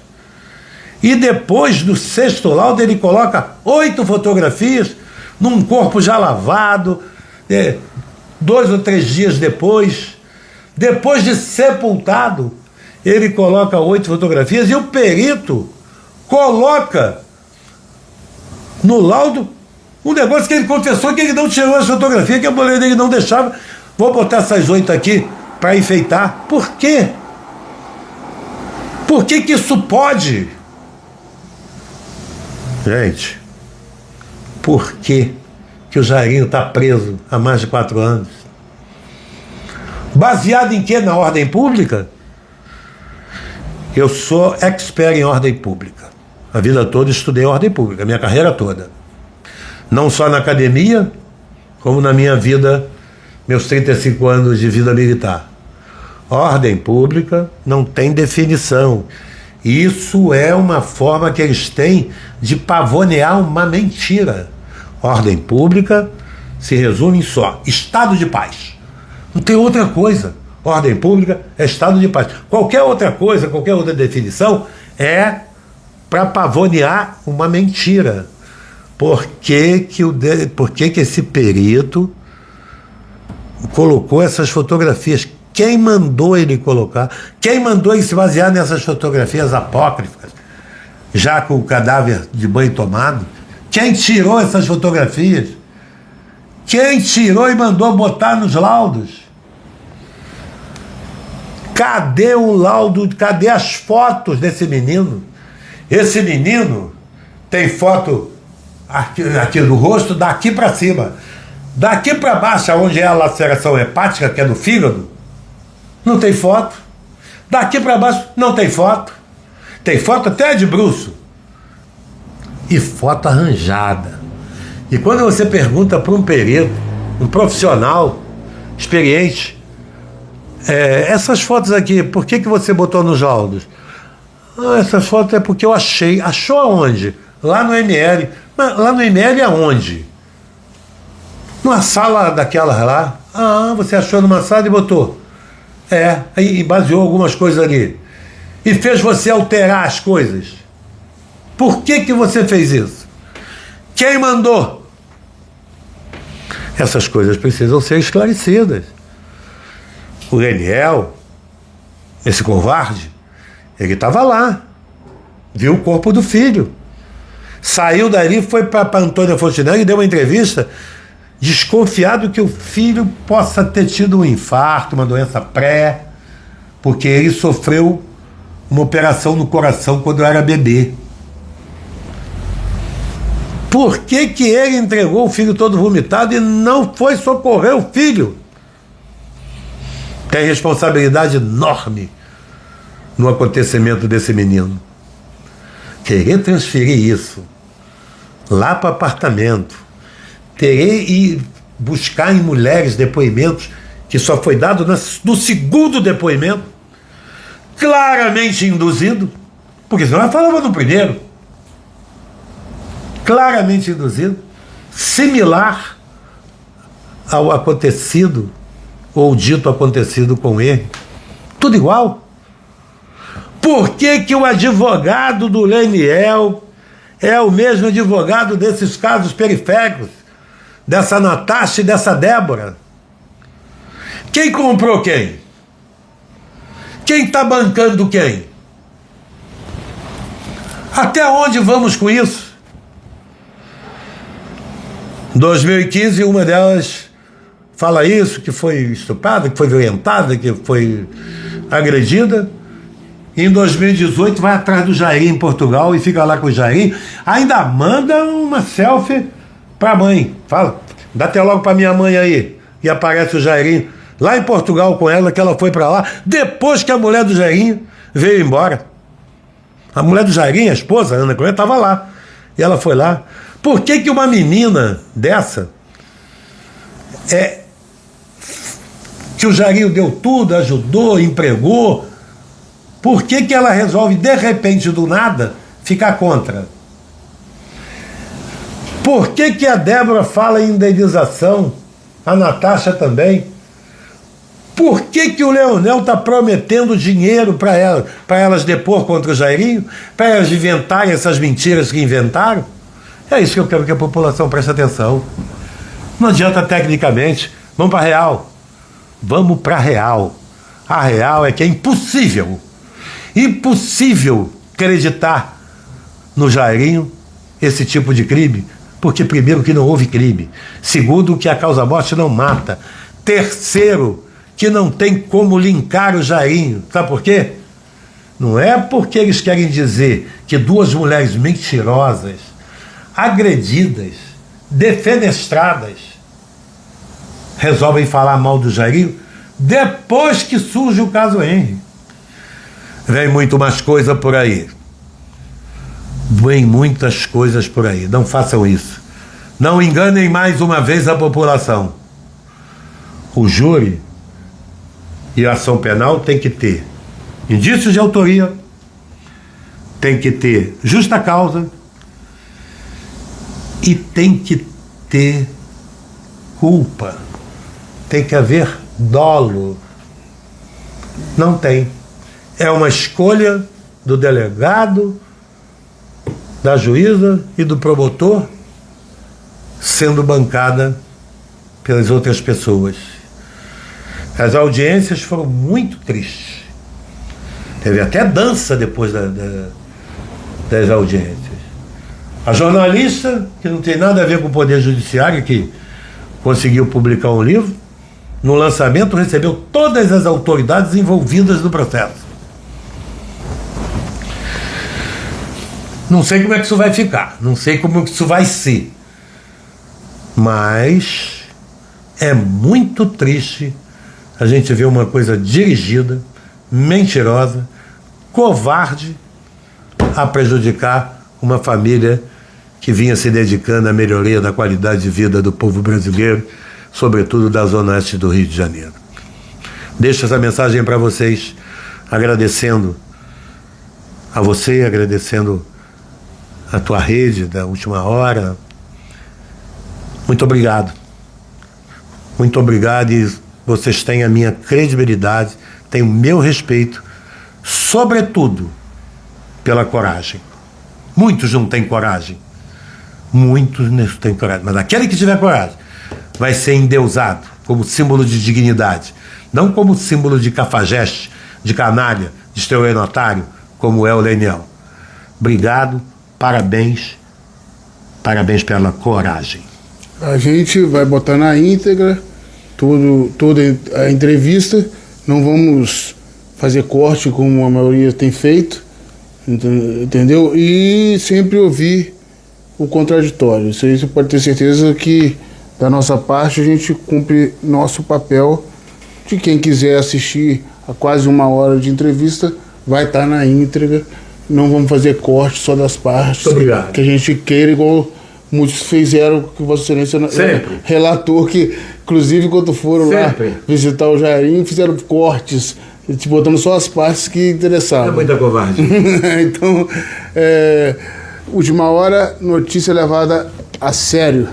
E depois do 6º laudo ele coloca 8 fotografias num corpo já lavado, 2 ou 3 dias depois de sepultado, ele coloca 8 fotografias, e o perito coloca no laudo um negócio que ele confessou que ele não tirou as fotografias, que a mulher dele não deixava. Vou botar essas 8 aqui para enfeitar. Por quê? Por que isso pode? Gente, por que o Jairinho está preso há mais de 4 anos? Baseado em quê? Na ordem pública? Eu sou expert em ordem pública. A vida toda estudei ordem pública, a minha carreira toda. Não só na academia, como na minha vida, meus 35 anos de vida militar. Ordem pública não tem definição. Isso é uma forma que eles têm de pavonear uma mentira. Ordem pública se resume em só: estado de paz. Não tem outra coisa. Ordem pública é estado de paz. Qualquer outra coisa, qualquer outra definição é para pavonear uma mentira. Por que esse perito colocou essas fotografias? Quem mandou ele colocar? Quem mandou ele se basear nessas fotografias apócrifas? já com o cadáver de banho tomado? Quem tirou essas fotografias? Quem tirou e mandou botar nos laudos? Cadê o laudo? Cadê as fotos desse menino? Esse menino tem foto aqui do rosto, daqui para cima. Daqui para baixo, onde é a laceração hepática, que é no fígado, não tem foto. Daqui para baixo, não tem foto. Tem foto até de bruço. E foto arranjada. E quando você pergunta para um perito, um profissional experiente, essas fotos aqui, por que você botou nos laudos? Essas fotos é porque eu achei. Achou aonde? Lá no ML. Mas lá no ML aonde? Numa sala daquelas lá. Você achou numa sala e botou. Aí baseou algumas coisas ali. E fez você alterar as coisas. Por que você fez isso? Quem mandou? Essas coisas precisam ser esclarecidas. O Leniel, esse covarde, ele estava lá, viu o corpo do filho, saiu dali, foi para Antônia Fontenelle e deu uma entrevista desconfiado que o filho possa ter tido um infarto, uma doença pré, porque ele sofreu uma operação no coração quando era bebê. Por que ele entregou o filho todo vomitado e não foi socorrer o filho? Tem responsabilidade enorme no acontecimento desse menino. Querer transferir isso lá para o apartamento, querer ir buscar em mulheres depoimentos que só foi dado no segundo depoimento, claramente induzido, porque senão ela falava no primeiro. Claramente induzido, similar ao acontecido ou dito acontecido com ele. Tudo igual. Por que o advogado do Leniel é o mesmo advogado desses casos periféricos, dessa Natasha e dessa Débora? Quem comprou quem? Quem está bancando quem? Até onde vamos com isso? Em 2015, uma delas fala isso, que foi estuprada, que foi violentada, que foi agredida. E em 2018 vai atrás do Jairinho em Portugal e fica lá com o Jairinho. Ainda manda uma selfie para a mãe. Fala, dá até logo para minha mãe aí. E aparece o Jairinho lá em Portugal com ela, que ela foi para lá, depois que a mulher do Jairinho veio embora. A mulher do Jairinho, a esposa, a Ana Clemente, estava lá. E ela foi lá. Por que uma menina dessa, que o Jairinho deu tudo, ajudou, empregou, por que ela resolve, de repente, do nada, ficar contra? Por que a Débora fala em indenização? A Natasha também. Por que o Leonel está prometendo dinheiro para elas depor contra o Jairinho? Para elas inventarem essas mentiras que inventaram? É isso que eu quero que a população preste atenção. Não adianta tecnicamente. Vamos para a real. Vamos para a real. A real é que é impossível acreditar no Jairinho esse tipo de crime, porque primeiro que não houve crime, segundo que a causa-morte não mata, terceiro que não tem como linkar o Jairinho. Sabe por quê? Não é porque eles querem dizer que duas mulheres mentirosas, agredidas, defenestradas, resolvem falar mal do Jairinho depois que surge o caso Henry. Vem muito mais coisa por aí. Vem muitas coisas por aí. Não façam isso. Não enganem mais uma vez a população. O júri e a ação penal tem que ter indícios de autoria, tem que ter justa causa e tem que ter culpa. Tem que haver dolo. Não tem. É uma escolha do delegado, da juíza e do promotor, sendo bancada pelas outras pessoas. As audiências foram muito tristes. Teve até dança depois das audiências. A jornalista, que não tem nada a ver com o Poder Judiciário, que conseguiu publicar um livro, no lançamento recebeu todas as autoridades envolvidas no processo. Não sei como é que isso vai ficar, não sei como que isso vai ser, mas é muito triste a gente ver uma coisa dirigida, mentirosa, covarde, a prejudicar uma família que vinha se dedicando à melhoria da qualidade de vida do povo brasileiro, sobretudo da Zona Oeste do Rio de Janeiro. Deixo essa mensagem para vocês, agradecendo a você, agradecendo a tua rede da Última Hora. Muito obrigado. Muito obrigado, e vocês têm a minha credibilidade, têm o meu respeito, sobretudo pela coragem. Muitos não têm coragem. Muitos não têm coragem. Mas aquele que tiver coragem vai ser endeusado como símbolo de dignidade, não como símbolo de cafajeste, de canalha, de estelionatário, como é o Leniel. Obrigado, parabéns, parabéns pela coragem. A gente vai botar na íntegra toda a entrevista, não vamos fazer corte como a maioria tem feito, entendeu? E sempre ouvir o contraditório. Isso aí você pode ter certeza que, da nossa parte, a gente cumpre nosso papel. De quem quiser assistir a quase 1 hora de entrevista, vai estar na íntegra. Não vamos fazer corte só das partes que a gente queira, igual muitos fizeram, que Vossa Excelência relatou, que inclusive quando foram lá visitar o Jairinho, fizeram cortes, botando só as partes que interessavam. É muita covarde. Então, Última Hora, notícia levada a sério.